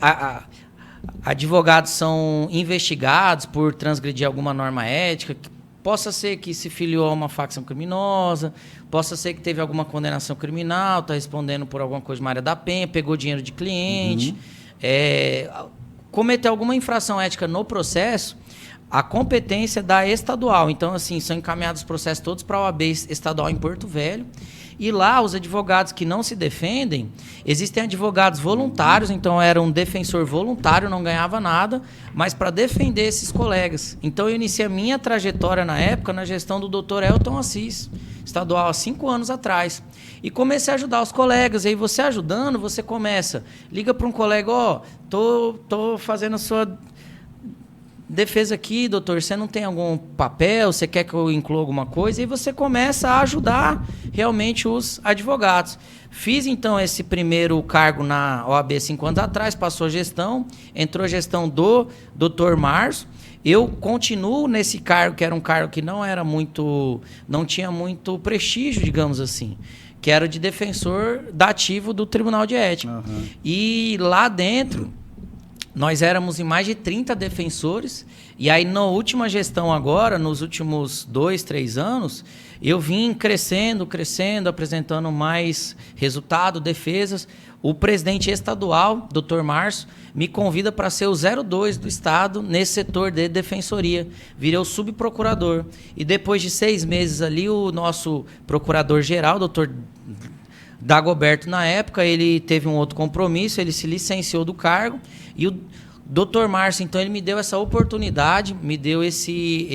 advogados são investigados por transgredir alguma norma ética, possa ser que se filiou a uma facção criminosa, possa ser que teve alguma condenação criminal, está respondendo por alguma coisa de Maria da Penha, pegou dinheiro de cliente, cometeu alguma infração ética no processo, a competência da estadual. Então, assim, são encaminhados os processos todos para a OAB estadual em Porto Velho. E lá, os advogados que não se defendem, existem advogados voluntários, então era um defensor voluntário, não ganhava nada, mas para defender esses colegas. Então, eu iniciei a minha trajetória na época na gestão do Dr. Elton Assis, estadual, há 5 anos atrás. E comecei a ajudar os colegas. E aí, você ajudando, você começa, liga para um colega, tô fazendo a sua defesa aqui, doutor, você não tem algum papel, você quer que eu inclua alguma coisa? E você começa a ajudar realmente os advogados. Fiz, então, esse primeiro cargo na OAB 5 anos atrás, passou a gestão, entrou a gestão do doutor Márcio. Eu continuo nesse cargo, que era um cargo que não tinha muito prestígio, digamos assim, que era de defensor dativo do Tribunal de Ética. Uhum. E lá dentro, nós éramos em mais de 30 defensores, e aí na última gestão agora, nos últimos 2, 3 anos, eu vim crescendo, apresentando mais resultado, defesas. O presidente estadual, Dr. Márcio, me convida para ser o 02 do estado nesse setor de defensoria. Virei o subprocurador. E depois de 6 meses ali, o nosso procurador-geral, Dr. Dagoberto, na época, ele teve um outro compromisso, ele se licenciou do cargo, e o Dr. Márcio, então, ele me deu essa oportunidade, me deu esse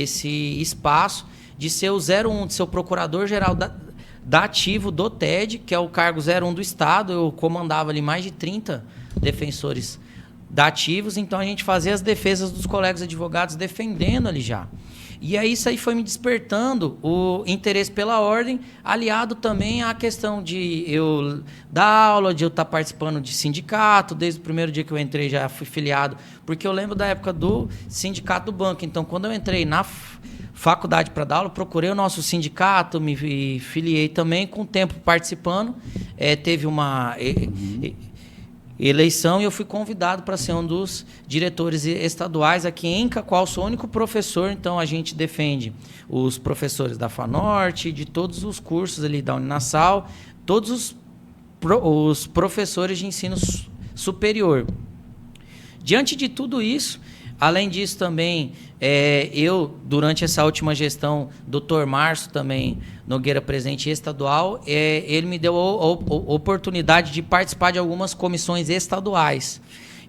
espaço de ser o 01, de ser o procurador-geral da ativo do TED, que é o cargo 01 do estado. Eu comandava ali mais de 30 defensores da ativos, então a gente fazia as defesas dos colegas advogados defendendo ali já. E aí isso aí foi me despertando o interesse pela ordem, aliado também à questão de eu dar aula, de eu estar participando de sindicato. Desde o primeiro dia que eu entrei já fui filiado, porque eu lembro da época do sindicato do banco. Então, quando eu entrei na faculdade para dar aula, procurei o nosso sindicato, me filiei também, com o tempo participando. Teve uma eleição e eu fui convidado para ser um dos diretores estaduais aqui em Cacoal. Sou o único professor, então a gente defende os professores da FANorte, de todos os cursos ali da Uninasal, todos os professores de ensino superior. Diante de tudo isso, além disso também, eu, durante essa última gestão, Dr. Márcio também, Nogueira, presidente estadual, ele me deu a oportunidade de participar de algumas comissões estaduais.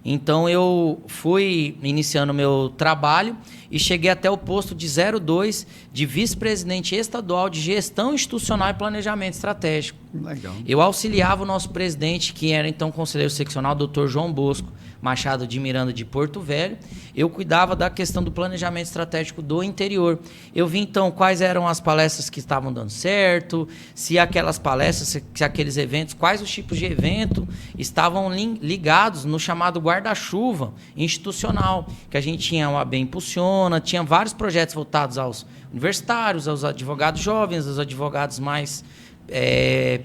Então, eu fui iniciando o meu trabalho e cheguei até o posto de 02 de vice-presidente estadual de gestão institucional e planejamento estratégico. Legal. Eu auxiliava o nosso presidente, que era então conselheiro seccional, Dr. João Bosco Machado de Miranda de Porto Velho. Eu cuidava da questão do planejamento estratégico do interior. Eu vi então quais eram as palestras que estavam dando certo, se aquelas palestras, se aqueles eventos, quais os tipos de evento estavam ligados no chamado guarda-chuva institucional, que a gente tinha o AB Impulsiona, tinha vários projetos voltados aos universitários, aos advogados jovens, aos advogados mais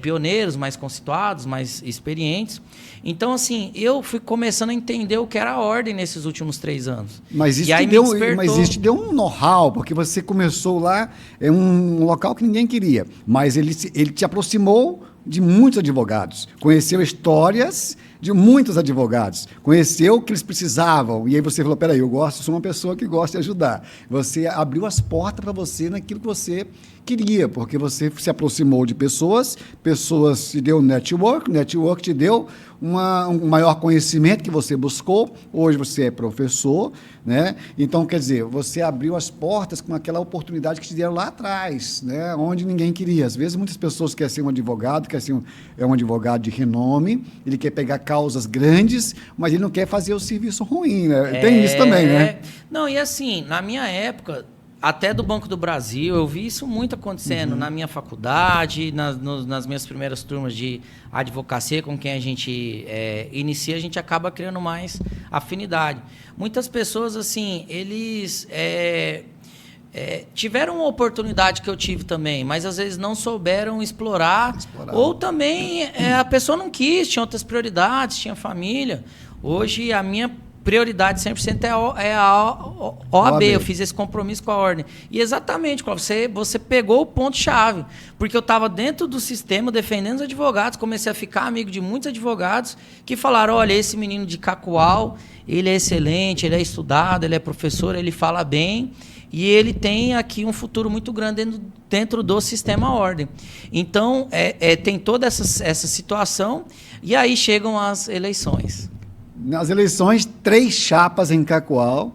pioneiros, mais conceituados, mais experientes. Então, assim, eu fui começando a entender o que era a ordem nesses últimos 3 anos. Mas isso, te deu um know-how, porque você começou lá, é um local que ninguém queria, mas ele te aproximou de muitos advogados, conheceu histórias de muitos advogados, conheceu o que eles precisavam, e aí você falou, peraí, sou uma pessoa que gosta de ajudar. Você abriu as portas para você naquilo que você queria, porque você se aproximou de pessoas te deu network te deu um maior conhecimento que você buscou. Hoje você é professor, né? Então, quer dizer, você abriu as portas com aquela oportunidade que te deram lá atrás, né? Onde ninguém queria. Às vezes, muitas pessoas querem ser um advogado, um advogado de renome, ele quer pegar causas grandes, mas ele não quer fazer o serviço ruim, né? Tem isso também, né? Não, e assim, na minha época, até do Banco do Brasil, eu vi isso muito acontecendo na minha faculdade, nas minhas primeiras turmas de advocacia, com quem a gente inicia, a gente acaba criando mais afinidade. Muitas pessoas, assim, eles tiveram uma oportunidade que eu tive também, mas às vezes não souberam explorar. Ou também a pessoa não quis, tinha outras prioridades, tinha família. Hoje a minha prioridade 100% é a OAB. Eu fiz esse compromisso com a ordem. E exatamente, Cláudio, você pegou o ponto-chave. Porque eu estava dentro do sistema defendendo os advogados, comecei a ficar amigo de muitos advogados que falaram, olha, esse menino de Cacoal, ele é excelente, ele é estudado, ele é professor, ele fala bem e ele tem aqui um futuro muito grande dentro do sistema ordem. Então, tem toda essa situação e aí chegam as eleições. Nas eleições, 3 chapas em Cacoal,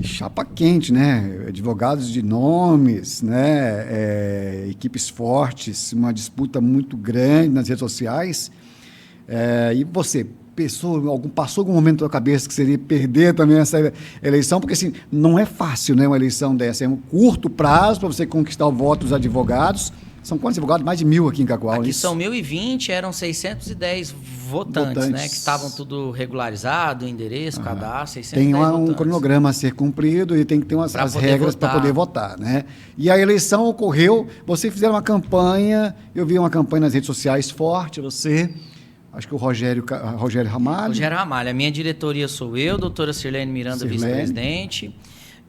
chapa quente, né? Advogados de nomes, né? Equipes fortes, uma disputa muito grande nas redes sociais. E você, passou algum momento na tua cabeça que seria perder também essa eleição? Porque assim, não é fácil, né, uma eleição dessa. É um curto prazo para você conquistar o voto dos advogados. São quantos advogados? Mais de 1.000 aqui em Cacoal. Aqui são 1.020, eram 610 votantes, né? Que estavam tudo regularizado, endereço, cadastro, 610 Tem votantes. Um cronograma a ser cumprido e tem que ter as regras para poder votar, né? E a eleição ocorreu, vocês fizeram uma campanha, eu vi uma campanha nas redes sociais forte, você acho que o Rogério Ramalho. Rogério Ramalho. A minha diretoria sou eu, doutora Sirlene Miranda, vice-presidente,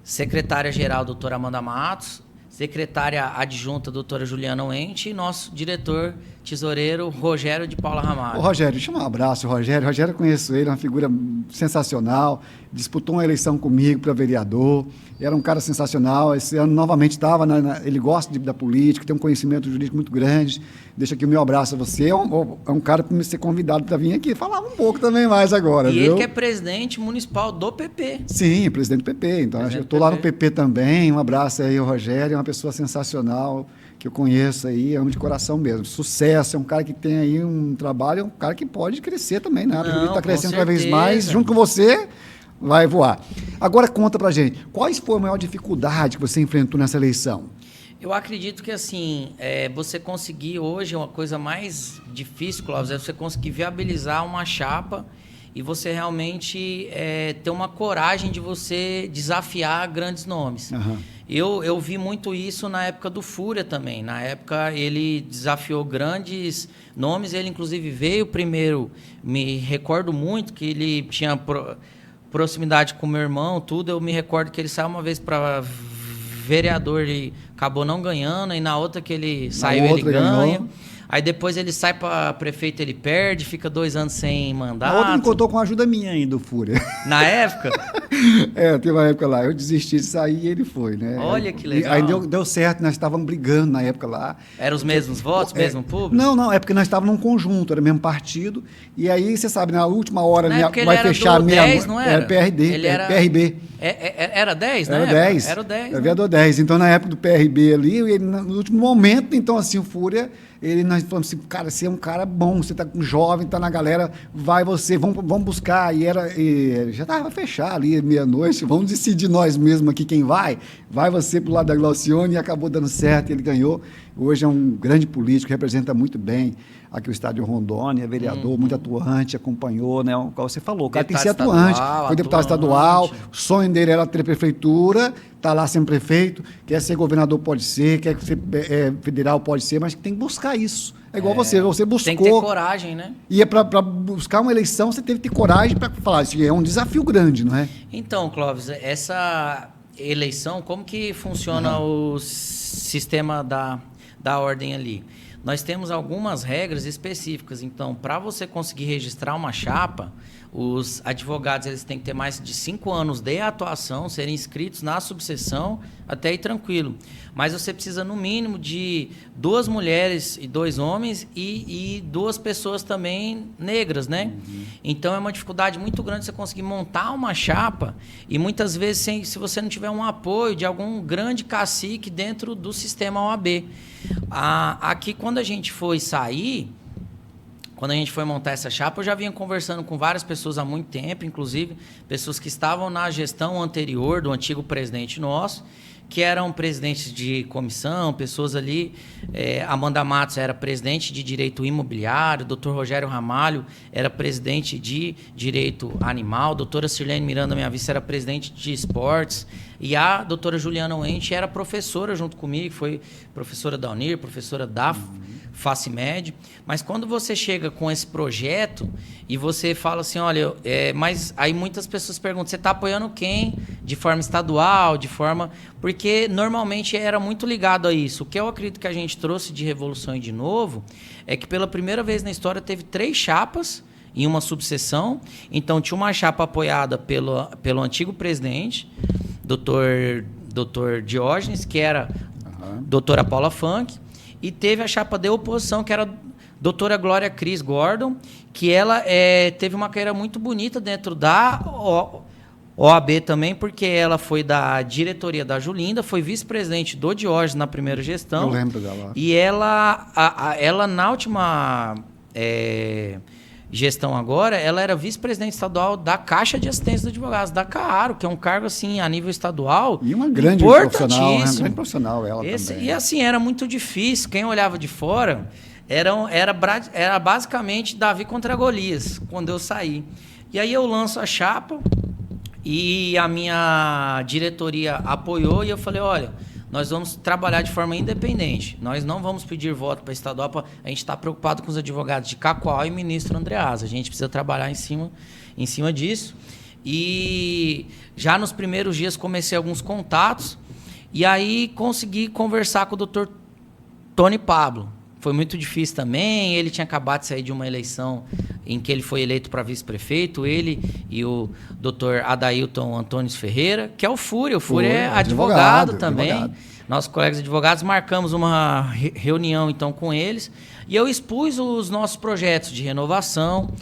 secretária-geral, doutora Amanda Matos, secretária adjunta, doutora Juliana Oente, e nosso diretor tesoureiro, Rogério de Paula Ramalho. Ô, Rogério, deixa eu dar um abraço, Rogério. Rogério, eu conheço ele, é uma figura sensacional, disputou uma eleição comigo para vereador, era um cara sensacional. Esse ano, novamente, estava, ele gosta da política, tem um conhecimento jurídico muito grande. Deixa aqui o meu abraço a você. É um cara para me ser convidado para vir aqui falar um pouco também mais agora, E viu? ele que é presidente municipal do PP. Sim, presidente do PP. Então, eu estou lá no PP também. Um abraço aí ao Rogério, é uma pessoa sensacional, que eu conheço aí, amo de coração mesmo. Sucesso, é um cara que tem aí um trabalho, é um cara que pode crescer também, né? Ele está crescendo cada vez mais, junto com você, vai voar. Agora conta pra gente, quais foi a maior dificuldade que você enfrentou nessa eleição? Eu acredito que, assim, você conseguir hoje, uma coisa mais difícil, Clóvis, é você conseguir viabilizar uma chapa e você realmente ter uma coragem de você desafiar grandes nomes. Uhum. Eu vi muito isso na época do Fúria também. Na época ele desafiou grandes nomes, ele inclusive veio primeiro, me recordo muito que ele tinha proximidade com meu irmão, tudo. Eu me recordo que ele saiu uma vez para vereador e acabou não ganhando, e na outra que ele saiu ele ganha. Aí depois ele sai para prefeito, ele perde, fica 2 anos sem mandato. A outra me contou com a ajuda minha ainda, o Fúria. Na época? Teve uma época lá, eu desisti de sair e ele foi, né? Olha que legal. Aí deu certo, nós estávamos brigando na época lá. Eram os mesmos votos, mesmo público? Não, é porque nós estávamos num conjunto, era o mesmo partido, e aí, você sabe, na última hora vai fechar a meia... 10, não era? Era PRD, ele era PRB. Era 10, né? Era 10. Era o 10. Era vereador 10. Então, na época do PRB ali, ele, no último momento, então, assim, o Fúria, nós falamos assim, cara, você é um cara bom, você tá jovem, tá na galera, vai você, vamos buscar. E já tava fechar ali, meia-noite, vamos decidir nós mesmos aqui quem vai. Vai você pro lado da Glaucione, e acabou dando certo, ele ganhou. Hoje é um grande político, representa muito bem aqui o estado de Rondônia, é vereador, muito atuante, acompanhou, né? O qual você falou, o cara tem que ser atuante, foi deputado estadual, o sonho dele era ter prefeitura, está lá sendo prefeito, quer ser governador pode ser, quer ser federal pode ser, mas tem que buscar isso. É igual você buscou. Tem que ter coragem, né? E para buscar uma eleição, você teve que ter coragem para falar, isso é um desafio grande, não é? Então, Clóvis, essa eleição, como que funciona o sistema da ordem ali? Nós temos algumas regras específicas. Então, para você conseguir registrar uma chapa, os advogados eles têm que ter mais de 5 anos de atuação, serem inscritos na subseção, até aí tranquilo. Mas você precisa, no mínimo, de 2 mulheres e 2 homens e 2 pessoas também negras, né? Uhum. Então, é uma dificuldade muito grande você conseguir montar uma chapa e, muitas vezes, se você não tiver um apoio de algum grande cacique dentro do sistema OAB. Aqui, quando a gente foi sair, quando a gente foi montar essa chapa, eu já vinha conversando com várias pessoas há muito tempo, inclusive pessoas que estavam na gestão anterior do antigo presidente nosso, que eram presidentes de comissão, pessoas ali. Amanda Matos era presidente de Direito Imobiliário, Dr. Rogério Ramalho era presidente de Direito Animal, doutora Sirlene Miranda, minha vice, era presidente de Esportes, e a doutora Juliana Oente era professora junto comigo, foi professora da Unir, professora da FACIMED. Mas quando você chega com esse projeto e você fala assim, olha, mas aí muitas pessoas perguntam, você está apoiando quem? De forma estadual, de forma... Porque normalmente era muito ligado a isso. O que eu acredito que a gente trouxe de revolução e de novo é que pela primeira vez na história teve 3 chapas em uma subseção. Então tinha uma chapa apoiada pelo antigo presidente, doutor Diógenes, que era doutora Paula Funk, e teve a chapa de oposição, que era a doutora Glória Cris Gordon, que ela teve uma carreira muito bonita dentro da OAB também, porque ela foi da diretoria da Julinda, foi vice-presidente do Diógenes na primeira gestão. Eu lembro dela. E ela na última gestão agora, ela era vice-presidente estadual da Caixa de Assistência dos Advogados, da CAARO, que é um cargo assim a nível estadual. E uma grande profissional, né? Uma grande profissional ela também. E assim, era muito difícil. Quem olhava de fora era basicamente Davi contra Golias, quando eu saí. E aí eu lanço a chapa e a minha diretoria apoiou e eu falei, olha, nós vamos trabalhar de forma independente. Nós não vamos pedir voto para estadual. A gente está preocupado com os advogados de Cacoal e ministro Andreasa. A gente precisa trabalhar em cima disso. E já nos primeiros dias comecei alguns contatos e aí consegui conversar com o doutor Tony Pablo. Foi muito difícil também, ele tinha acabado de sair de uma eleição em que ele foi eleito para vice-prefeito, ele e o doutor Adailton Antônio Ferreira, que é o Fúria. O Fúria é advogado também. Advogado. Nossos colegas advogados marcamos uma reunião então com eles e eu expus os nossos projetos de renovação.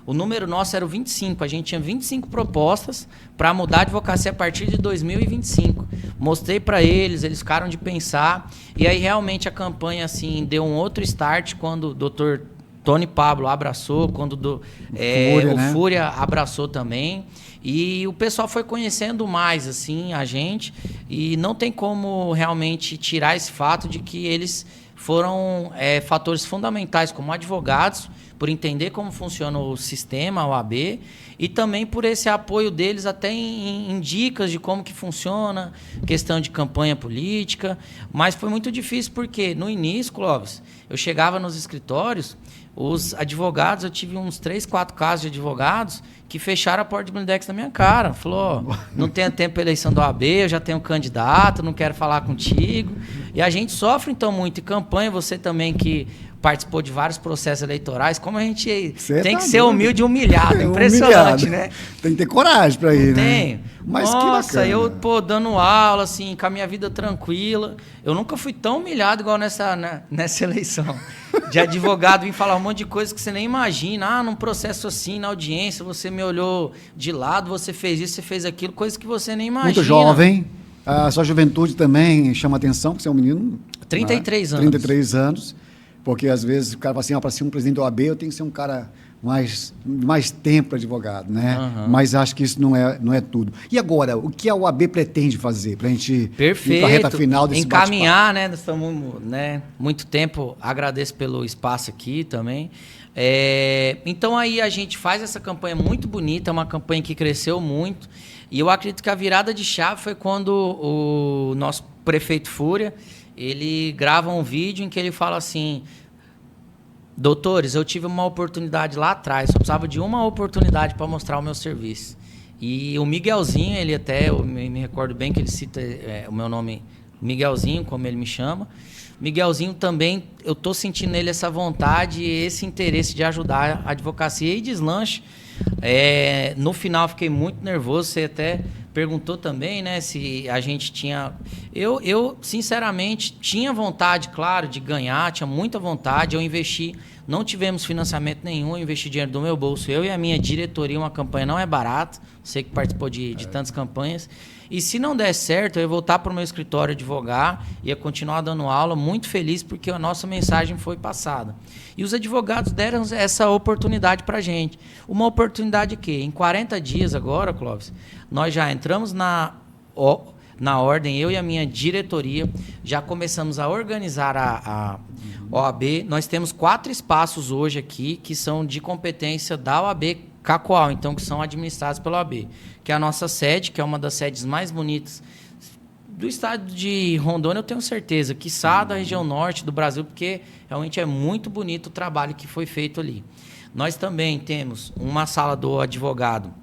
O número nosso era o 25, a gente tinha 25 propostas para mudar a advocacia a partir de 2025. Mostrei para eles, eles ficaram de pensar, e aí realmente a campanha assim, deu um outro start quando o doutor Tony Pablo abraçou, quando o Fúria abraçou também, e o pessoal foi conhecendo mais assim, a gente, e não tem como realmente tirar esse fato de que eles foram fatores fundamentais como advogados, por entender como funciona o sistema, a OAB, e também por esse apoio deles até em dicas de como que funciona, questão de campanha política, mas foi muito difícil porque no início, Clóvis, eu chegava nos escritórios, os advogados, eu tive uns 3, 4 casos de advogados que fecharam a porta de blindex na minha cara. Falou, não tenho tempo para eleição da OAB, eu já tenho um candidato, não quero falar contigo. E a gente sofre, então, muito em campanha, você também que participou de vários processos eleitorais, como a gente tem que ser humilde e humilhado, impressionante, né? Tem que ter coragem para ir, né? Mas nossa, que bacana. Eu dando aula, assim, com a minha vida tranquila, eu nunca fui tão humilhado igual nessa eleição. De advogado vir falar um monte de coisa que você nem imagina. Num processo assim, na audiência, você me olhou de lado, você fez isso, você fez aquilo, coisa que você nem imagina. Muito jovem. A sua juventude também chama atenção, porque você é um menino... 33 anos. 33 anos. Porque às vezes o cara fala assim, para ser um presidente da OAB, eu tenho que ser um cara mais tempo para advogado, né? Uhum. Mas acho que isso não é tudo. E agora, o que a OAB pretende fazer para a gente ir para a reta final desse encaminhar, né? Nós estamos muito tempo, agradeço pelo espaço aqui também. Então aí a gente faz essa campanha muito bonita, é uma campanha que cresceu muito, e eu acredito que a virada de chave foi quando o nosso prefeito Fúria, ele grava um vídeo em que ele fala assim: doutores, eu tive uma oportunidade lá atrás, só precisava de uma oportunidade para mostrar o meu serviço. E o Miguelzinho, ele até, eu me recordo bem que ele cita o meu nome, Miguelzinho, como ele me chama. Miguelzinho também, eu estou sentindo nele essa vontade e esse interesse de ajudar a advocacia e deslanche. No final, fiquei muito nervoso, você até perguntou também, né, se a gente tinha... Eu, sinceramente, tinha vontade, claro, de ganhar, tinha muita vontade, eu investi, não tivemos financiamento nenhum, eu investi dinheiro do meu bolso, eu e a minha diretoria, uma campanha não é barata, você que participou de tantas campanhas, e se não der certo, eu ia voltar para o meu escritório advogar, ia continuar dando aula, muito feliz, porque a nossa mensagem foi passada. E os advogados deram essa oportunidade para a gente. Uma oportunidade que, em 40 dias agora, Clóvis, nós já entramos na ordem, eu e a minha diretoria, já começamos a organizar a OAB. Nós temos 4 espaços hoje aqui que são de competência da OAB Cacoal, então que são administrados pela OAB, que é a nossa sede, que é uma das sedes mais bonitas do estado de Rondônia, eu tenho certeza, quiçá da região norte do Brasil, porque realmente é muito bonito o trabalho que foi feito ali. Nós também temos uma sala do advogado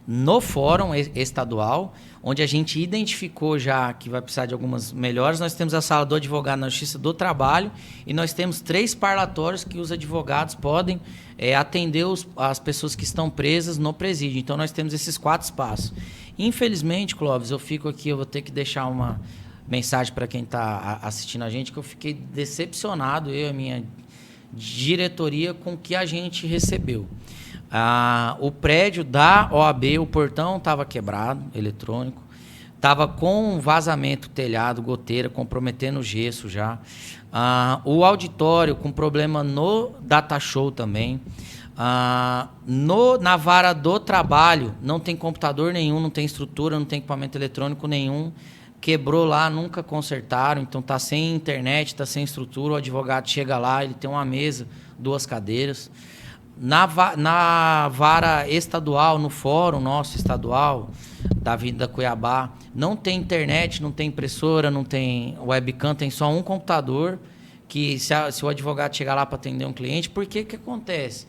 no fórum estadual, onde a gente identificou já que vai precisar de algumas melhores. Nós temos a sala do advogado na Justiça do Trabalho e nós temos 3 parlatórios que os advogados podem atender as pessoas que estão presas no presídio. Então, nós temos esses 4 espaços. Infelizmente, Clóvis, eu fico aqui, eu vou ter que deixar uma mensagem para quem está assistindo a gente, que eu fiquei decepcionado, eu e a minha diretoria, com o que a gente recebeu. O prédio da OAB, o portão estava quebrado, eletrônico, estava com vazamento, telhado, goteira, comprometendo o gesso já. O auditório com problema no data show também. Na vara do trabalho, não tem computador nenhum, não tem estrutura, não tem equipamento eletrônico nenhum. Quebrou lá, nunca consertaram, então está sem internet, está sem estrutura. O advogado chega lá, ele tem uma mesa, 2 cadeiras. Na vara estadual, no fórum nosso estadual, da Avenida Cuiabá, não tem internet, não tem impressora, não tem webcam, tem só um computador, que se o advogado chegar lá para atender um cliente, por que acontece?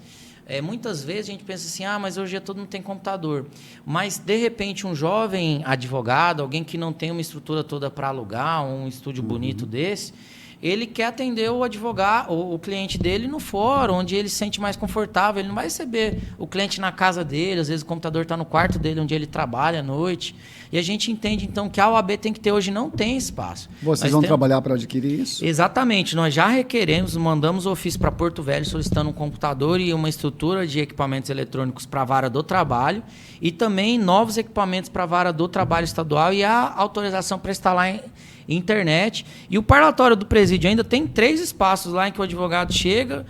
Muitas vezes a gente pensa assim, mas hoje todo mundo tem computador. Mas, de repente, um jovem advogado, alguém que não tem uma estrutura toda para alugar, um estúdio bonito desse, ele quer atender o advogado, o cliente dele no fórum, onde ele se sente mais confortável. Ele não vai receber o cliente na casa dele, às vezes o computador está no quarto dele, onde ele trabalha à noite. E a gente entende, então, que a OAB tem que ter hoje, não tem espaço. Vocês vão trabalhar para adquirir isso? Exatamente. Nós já requeremos, mandamos ofício para Porto Velho solicitando um computador e uma estrutura de equipamentos eletrônicos para a vara do trabalho e também novos equipamentos para a vara do trabalho estadual e a autorização para instalar internet. E o parlatório do presídio ainda tem 3 espaços lá em que o advogado chega,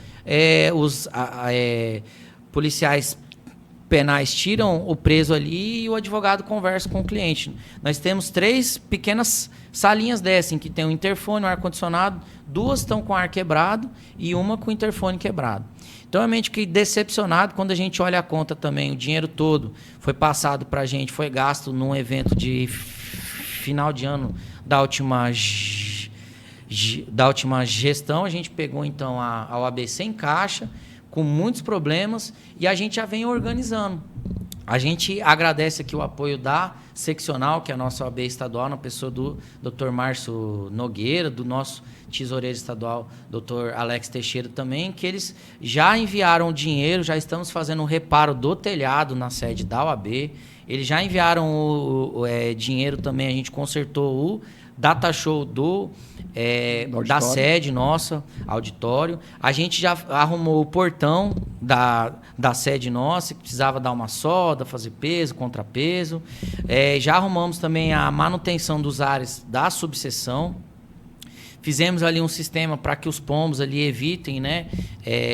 os policiais penais tiram o preso ali e o advogado conversa com o cliente. Nós temos 3 pequenas salinhas dessas, em que tem um interfone, um ar-condicionado, 2 estão com ar quebrado e uma com o interfone quebrado. Então, realmente, fiquei decepcionado quando a gente olha a conta também. O dinheiro todo foi passado para a gente, foi gasto num evento de final de ano da última gestão. A gente pegou, então, a OAB sem caixa, com muitos problemas, e a gente já vem organizando. A gente agradece aqui o apoio da seccional, que é a nossa OAB estadual, na pessoa do Dr. Márcio Nogueira, do nosso tesoureiro estadual, Dr. Alex Teixeira também, que eles já enviaram dinheiro, já estamos fazendo um reparo do telhado na sede da OAB. Eles já enviaram o dinheiro também, a gente consertou o data show da sede nossa, auditório. A gente já arrumou o portão da sede nossa, que precisava dar uma solda, fazer peso, contrapeso. Já arrumamos também a manutenção dos ares da subseção. Fizemos ali um sistema para que os pombos ali evitem, né,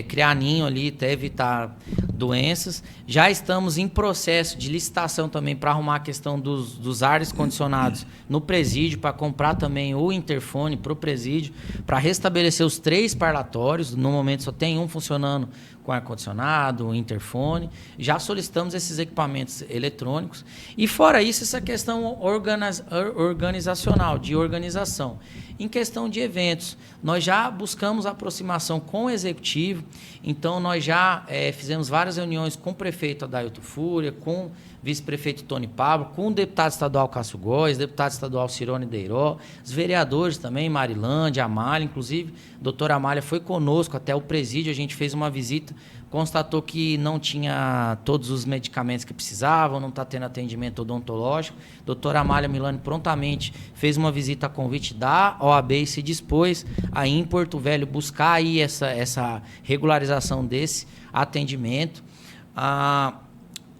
criar ninho ali, até evitar doenças. Já estamos em processo de licitação também para arrumar a questão dos ares condicionados no presídio, para comprar também o interfone para o presídio, para restabelecer os 3 parlatórios. No momento só tem um funcionando com ar-condicionado, interfone. Já solicitamos esses equipamentos eletrônicos. E fora isso, essa questão organizacional, de organização. Em questão de eventos, nós já buscamos aproximação com o executivo, então nós já fizemos várias reuniões com o prefeito Adailto Fúria, com o vice-prefeito Tony Pablo, com o deputado estadual Cássio Góes, deputado estadual Cirone Deiró, os vereadores também, Marilândia, Amália, inclusive, a doutora Amália foi conosco até o presídio, a gente fez uma visita, constatou que não tinha todos os medicamentos que precisavam, não está tendo atendimento odontológico. A doutora Amália Milani prontamente fez uma visita a convite da OAB e se dispôs a ir em Porto Velho buscar aí essa regularização desse atendimento.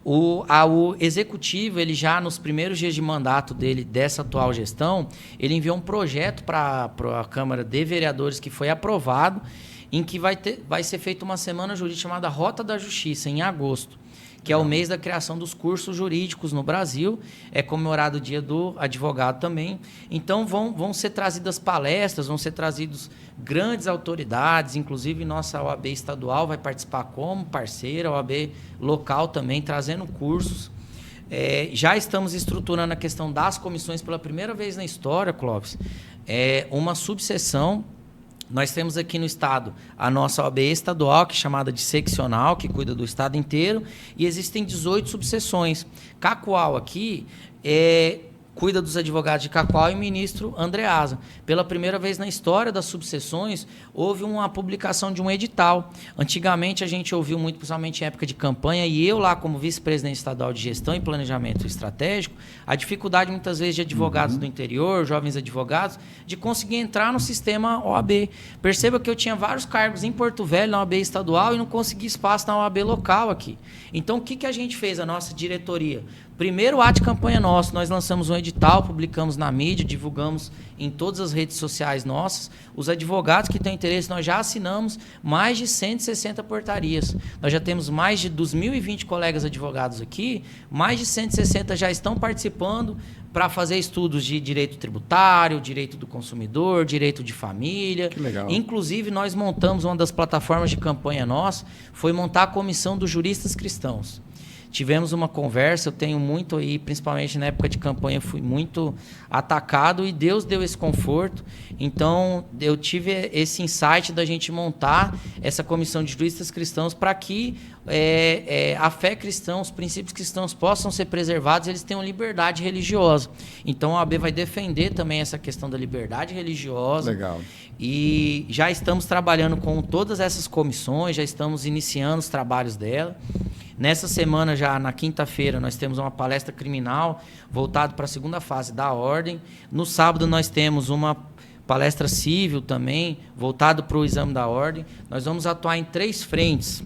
O executivo, ele já nos primeiros dias de mandato dele, dessa atual gestão, ele enviou um projeto para a Câmara de Vereadores que foi aprovado, em que vai ser feita uma semana jurídica chamada Rota da Justiça, em agosto, que é o mês da criação dos cursos jurídicos no Brasil. É comemorado o Dia do Advogado também. Então, vão ser trazidas palestras, vão ser trazidos grandes autoridades, inclusive nossa OAB estadual vai participar como parceira, a OAB local também, trazendo cursos. Já estamos estruturando a questão das comissões pela primeira vez na história, Clóvis. Uma subseção. Nós temos aqui no estado a nossa OAB estadual, que é chamada de seccional, que cuida do estado inteiro, e existem 18 subseções. Cacoal aqui cuida dos advogados de Cacoal e o ministro Andreasa. Pela primeira vez na história das subseções, houve uma publicação de um edital. Antigamente, a gente ouviu muito, principalmente em época de campanha, e eu lá como vice-presidente estadual de gestão e planejamento estratégico, a dificuldade muitas vezes de advogados do interior, jovens advogados, de conseguir entrar no sistema OAB. Perceba que eu tinha vários cargos em Porto Velho, na OAB estadual, e não consegui espaço na OAB local aqui. Então, o que a gente fez, a nossa diretoria? Primeiro ato de campanha nosso, nós lançamos um edital, publicamos na mídia, divulgamos em todas as redes sociais nossas. Os advogados que têm interesse, nós já assinamos mais de 160 portarias. Nós já temos mais de 2.020 colegas advogados aqui, mais de 160 já estão participando para fazer estudos de direito tributário, direito do consumidor, direito de família. Que legal. Inclusive, nós montamos uma das plataformas de campanha nossa, foi montar a comissão dos juristas cristãos. tivemos uma conversa, eu tenho muito aí, principalmente na época de campanha, fui muito atacado e Deus deu esse conforto. Então, eu tive esse insight da gente montar essa comissão de juristas cristãos para que a fé cristã, os princípios cristãos possam ser preservados, eles tenham liberdade religiosa. Então, a OAB vai defender também essa questão da liberdade religiosa. Legal. E já estamos trabalhando com todas essas comissões, já estamos iniciando os trabalhos dela. Nessa semana, já na quinta-feira, nós temos uma palestra criminal voltada para a segunda fase da ordem. No sábado, nós temos uma palestra civil também, voltada para o exame da ordem. Nós vamos atuar em 3 frentes.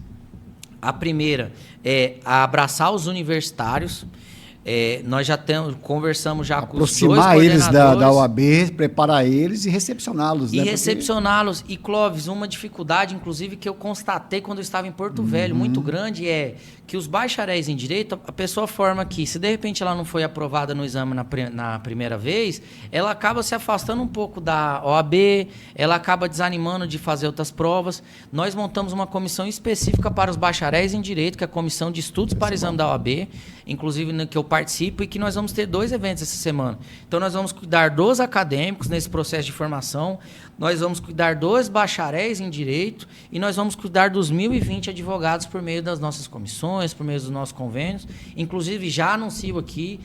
A primeira é abraçar os universitários. Nós já conversamos já com os 2 aproximar eles da OAB, preparar eles e recepcioná-los. E recepcioná-los. E, Clóvis, uma dificuldade, inclusive, que eu constatei quando eu estava em Porto Velho, muito grande, é que os bacharéis em Direito, a pessoa forma que, se de repente ela não foi aprovada no exame na primeira vez, ela acaba se afastando um pouco da OAB, ela acaba desanimando de fazer outras provas. Nós montamos uma comissão específica para os bacharéis em Direito, que é a Comissão de Estudos para o Exame da OAB, inclusive que eu participo, e que nós vamos ter 2 eventos essa semana. Então, nós vamos cuidar dos acadêmicos nesse processo de formação, nós vamos cuidar dos bacharéis em Direito e nós vamos cuidar dos 1.020 advogados por meio das nossas comissões, por meio dos nossos convênios. Inclusive, já anuncio aqui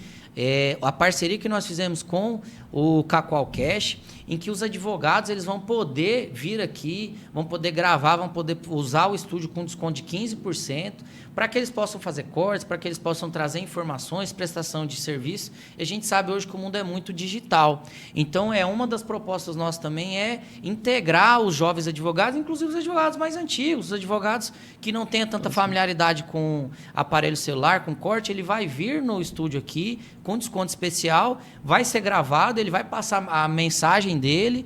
a parceria que nós fizemos com o Cacoal Cash, em que os advogados eles vão poder vir aqui, vão poder gravar, vão poder usar o estúdio com desconto de 15%, para que eles possam fazer cortes, para que eles possam trazer informações, prestação de serviço. E a gente sabe hoje que o mundo é muito digital. Então, uma das propostas nossas também é integrar os jovens advogados, inclusive os advogados mais antigos, os advogados que não tenham tanta familiaridade com aparelho celular, com corte, ele vai vir no estúdio aqui com desconto especial, vai ser gravado, ele vai passar a mensagem dele,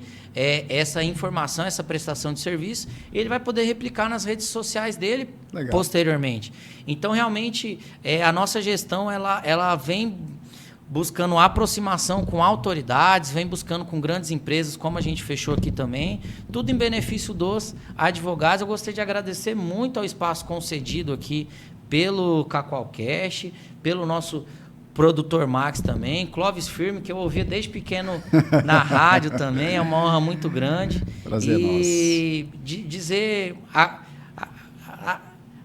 essa informação, essa prestação de serviço, ele vai poder replicar nas redes sociais dele. Legal. Posteriormente. Então, realmente, a nossa gestão ela vem buscando aproximação com autoridades, vem buscando com grandes empresas, como a gente fechou aqui também, tudo em benefício dos advogados. Eu gostaria de agradecer muito ao espaço concedido aqui pelo Cacoal Cash, pelo nosso produtor Max também, Clóvis Firme, que eu ouvia desde pequeno na rádio também, é uma honra muito grande. Prazer e dizer,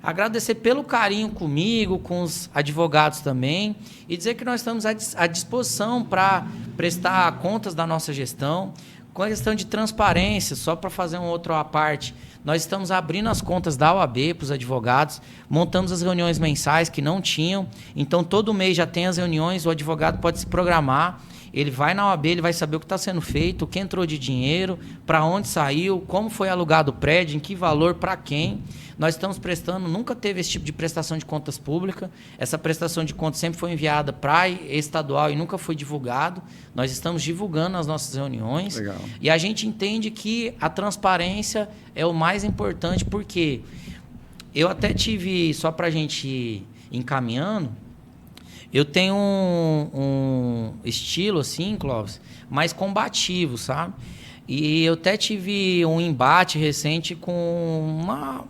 agradecer pelo carinho comigo, com os advogados também, e dizer que nós estamos à disposição para prestar contas da nossa gestão, com a questão de transparência, só para fazer um outro à parte. Nós estamos abrindo as contas da OAB para os advogados, montamos as reuniões mensais que não tinham, então todo mês já tem as reuniões, o advogado pode se programar, ele vai na OAB, ele vai saber o que está sendo feito, o que entrou de dinheiro, para onde saiu, como foi alugado o prédio, em que valor, para quem. Nós estamos prestando, nunca teve esse tipo de prestação de contas pública, essa prestação de contas sempre foi enviada para estadual e nunca foi divulgado. Nós estamos divulgando nas nossas reuniões. Legal. E a gente entende que a transparência é o mais importante, porque eu até tive, só para a gente ir encaminhando, eu tenho um estilo, assim, Clóvis, mais combativo, sabe? E eu até tive um embate recente com uma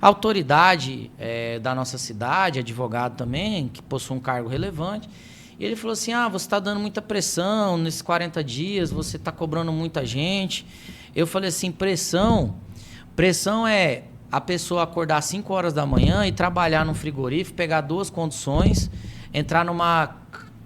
autoridade da nossa cidade, advogado também, que possui um cargo relevante. E ele falou assim, você está dando muita pressão nesses 40 dias, você está cobrando muita gente. Eu falei assim, pressão é a pessoa acordar às 5 horas da manhã e trabalhar no frigorífico, pegar 2 condições, entrar numa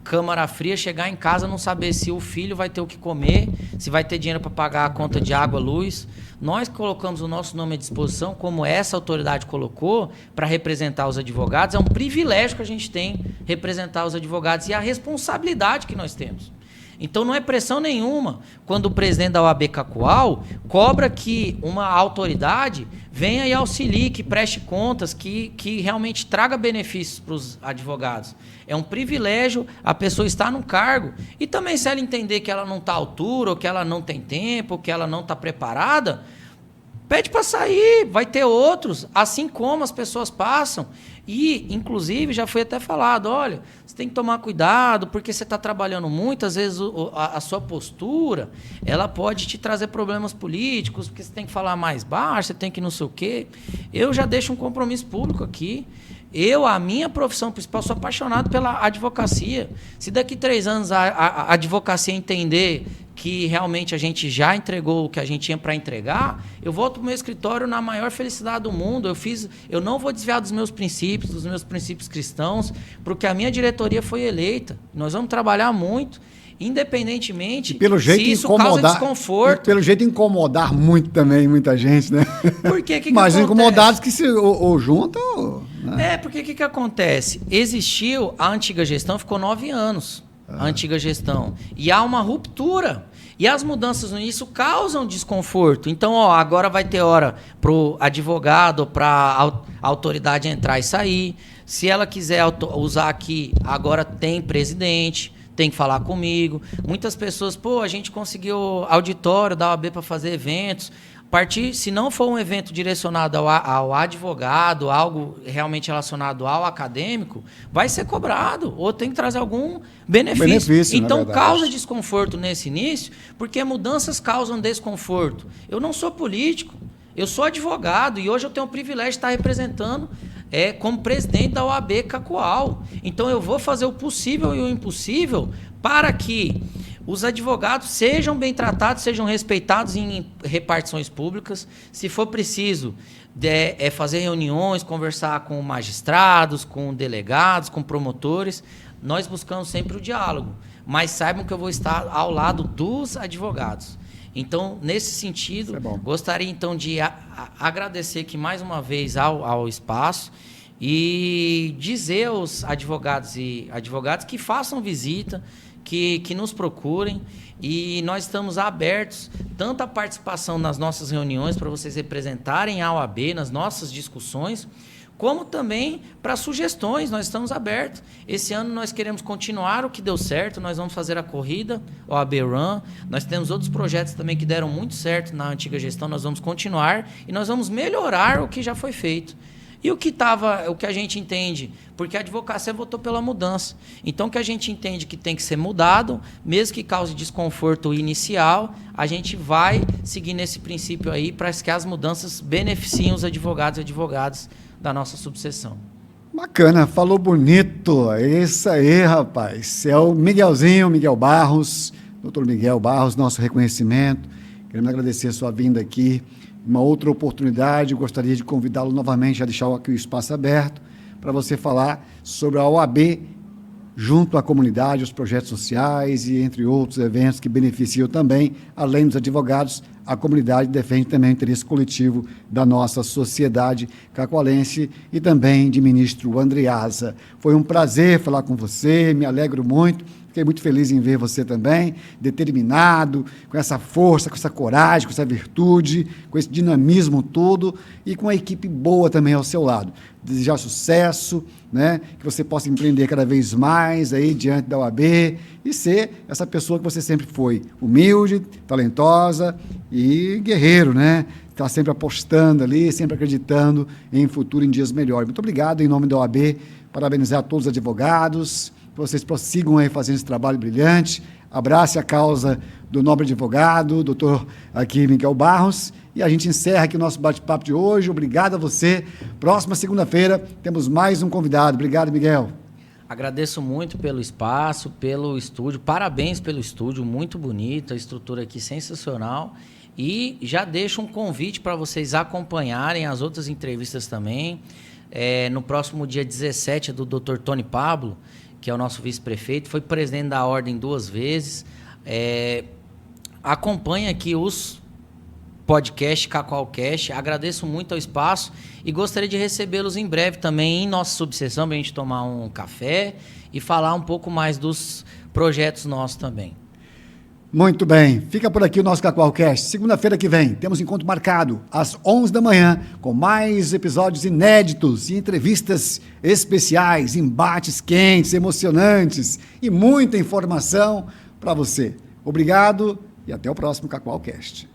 câmara fria, chegar em casa, não saber se o filho vai ter o que comer, se vai ter dinheiro para pagar a conta de água, luz. Nós colocamos o nosso nome à disposição, como essa autoridade colocou, para representar os advogados. É um privilégio que a gente tem representar os advogados e a responsabilidade que nós temos. Então, não é pressão nenhuma quando o presidente da OAB Cacoal cobra que uma autoridade venha e auxilie, que preste contas, que realmente traga benefícios para os advogados. É um privilégio a pessoa estar no cargo. E também, se ela entender que ela não está à altura, ou que ela não tem tempo, ou que ela não está preparada, pede para sair, vai ter outros, assim como as pessoas passam. E, inclusive, já foi até falado, olha, você tem que tomar cuidado, porque você está trabalhando muito, às vezes a sua postura, ela pode te trazer problemas políticos, porque você tem que falar mais baixo, você tem que não sei o quê. Eu já deixo um compromisso público aqui. a minha profissão principal, sou apaixonado pela advocacia. Se daqui 3 anos a advocacia entender que realmente a gente já entregou o que a gente tinha para entregar, eu volto para o meu escritório na maior felicidade do mundo. Eu não vou desviar dos meus princípios cristãos, porque a minha diretoria foi eleita. Nós vamos trabalhar muito, independentemente pelo jeito se isso causa desconforto. Pelo jeito incomodar muito também, muita gente, né? Por que Mas acontece? incomodados que se ou juntam... Né? Porque o que acontece? Existiu, a antiga gestão ficou 9 anos, a antiga gestão, e há uma ruptura. E as mudanças nisso causam desconforto. Então, agora vai ter hora para o advogado, para a autoridade entrar e sair. Se ela quiser usar aqui, agora tem presidente, tem que falar comigo. Muitas pessoas, a gente conseguiu auditório da OAB para fazer eventos. Se não for um evento direcionado ao advogado, algo realmente relacionado ao acadêmico, vai ser cobrado, ou tem que trazer algum benefício. Então, causa desconforto nesse início, porque mudanças causam desconforto. Eu não sou político, eu sou advogado, e hoje eu tenho o privilégio de estar representando como presidente da OAB Cacoal. Então, eu vou fazer o possível e o impossível para que os advogados sejam bem tratados, sejam respeitados em repartições públicas. Se for preciso fazer reuniões, conversar com magistrados, com delegados, com promotores, nós buscamos sempre o diálogo. Mas saibam que eu vou estar ao lado dos advogados. Então, nesse sentido, gostaria então de agradecer aqui mais uma vez ao espaço e dizer aos advogados que façam visita, que nos procurem, e nós estamos abertos tanto à participação nas nossas reuniões para vocês representarem a OAB nas nossas discussões, como também para sugestões. Nós estamos abertos. Esse ano nós queremos continuar o que deu certo, nós vamos fazer a corrida OAB Run, nós temos outros projetos também que deram muito certo na antiga gestão, nós vamos continuar e nós vamos melhorar o que já foi feito. E o que a gente entende, porque a advocacia votou pela mudança. Então, o que a gente entende que tem que ser mudado, mesmo que cause desconforto inicial, a gente vai seguir nesse princípio aí para que as mudanças beneficiem os advogados e advogadas da nossa subseção. Bacana, falou bonito. É isso aí, rapaz. É o Miguel Barros, doutor Miguel Barros, nosso reconhecimento. Queremos agradecer a sua vinda aqui. Uma outra oportunidade, eu gostaria de convidá-lo novamente a deixar aqui o espaço aberto para você falar sobre a OAB junto à comunidade, os projetos sociais e entre outros eventos que beneficiam também, além dos advogados, a comunidade defende também o interesse coletivo da nossa sociedade cacoalense e também de ministro Andreasa. Foi um prazer falar com você, me alegro muito. Fiquei muito feliz em ver você também, determinado, com essa força, com essa coragem, com essa virtude, com esse dinamismo todo e com a equipe boa também ao seu lado. Desejar sucesso, né? Que você possa empreender cada vez mais aí diante da OAB e ser essa pessoa que você sempre foi, humilde, talentosa e guerreiro, né? Está sempre apostando ali, sempre acreditando em futuro, em dias melhores. Muito obrigado em nome da OAB, parabenizar a todos os advogados, que vocês prossigam aí fazendo esse trabalho brilhante, abrace a causa do nobre advogado, doutor aqui Miguel Barros, e a gente encerra aqui o nosso bate-papo de hoje. Obrigado a você. Próxima segunda-feira temos mais um convidado. Obrigado, Miguel. Agradeço muito pelo espaço, pelo estúdio, parabéns pelo estúdio, muito bonito, a estrutura aqui sensacional, e já deixo um convite para vocês acompanharem as outras entrevistas também. No próximo dia 17 é do Dr. Tony Pablo, que é o nosso vice-prefeito, foi presidente da Ordem 2 vezes. Acompanhe aqui os podcasts, Cacoalcast. Agradeço muito ao espaço e gostaria de recebê-los em breve também em nossa subseção, para a gente tomar um café e falar um pouco mais dos projetos nossos também. Muito bem, fica por aqui o nosso Cacoalcast. Segunda-feira que vem temos encontro marcado às 11 da manhã com mais episódios inéditos e entrevistas especiais, embates quentes, emocionantes e muita informação para você. Obrigado e até o próximo Cacoalcast.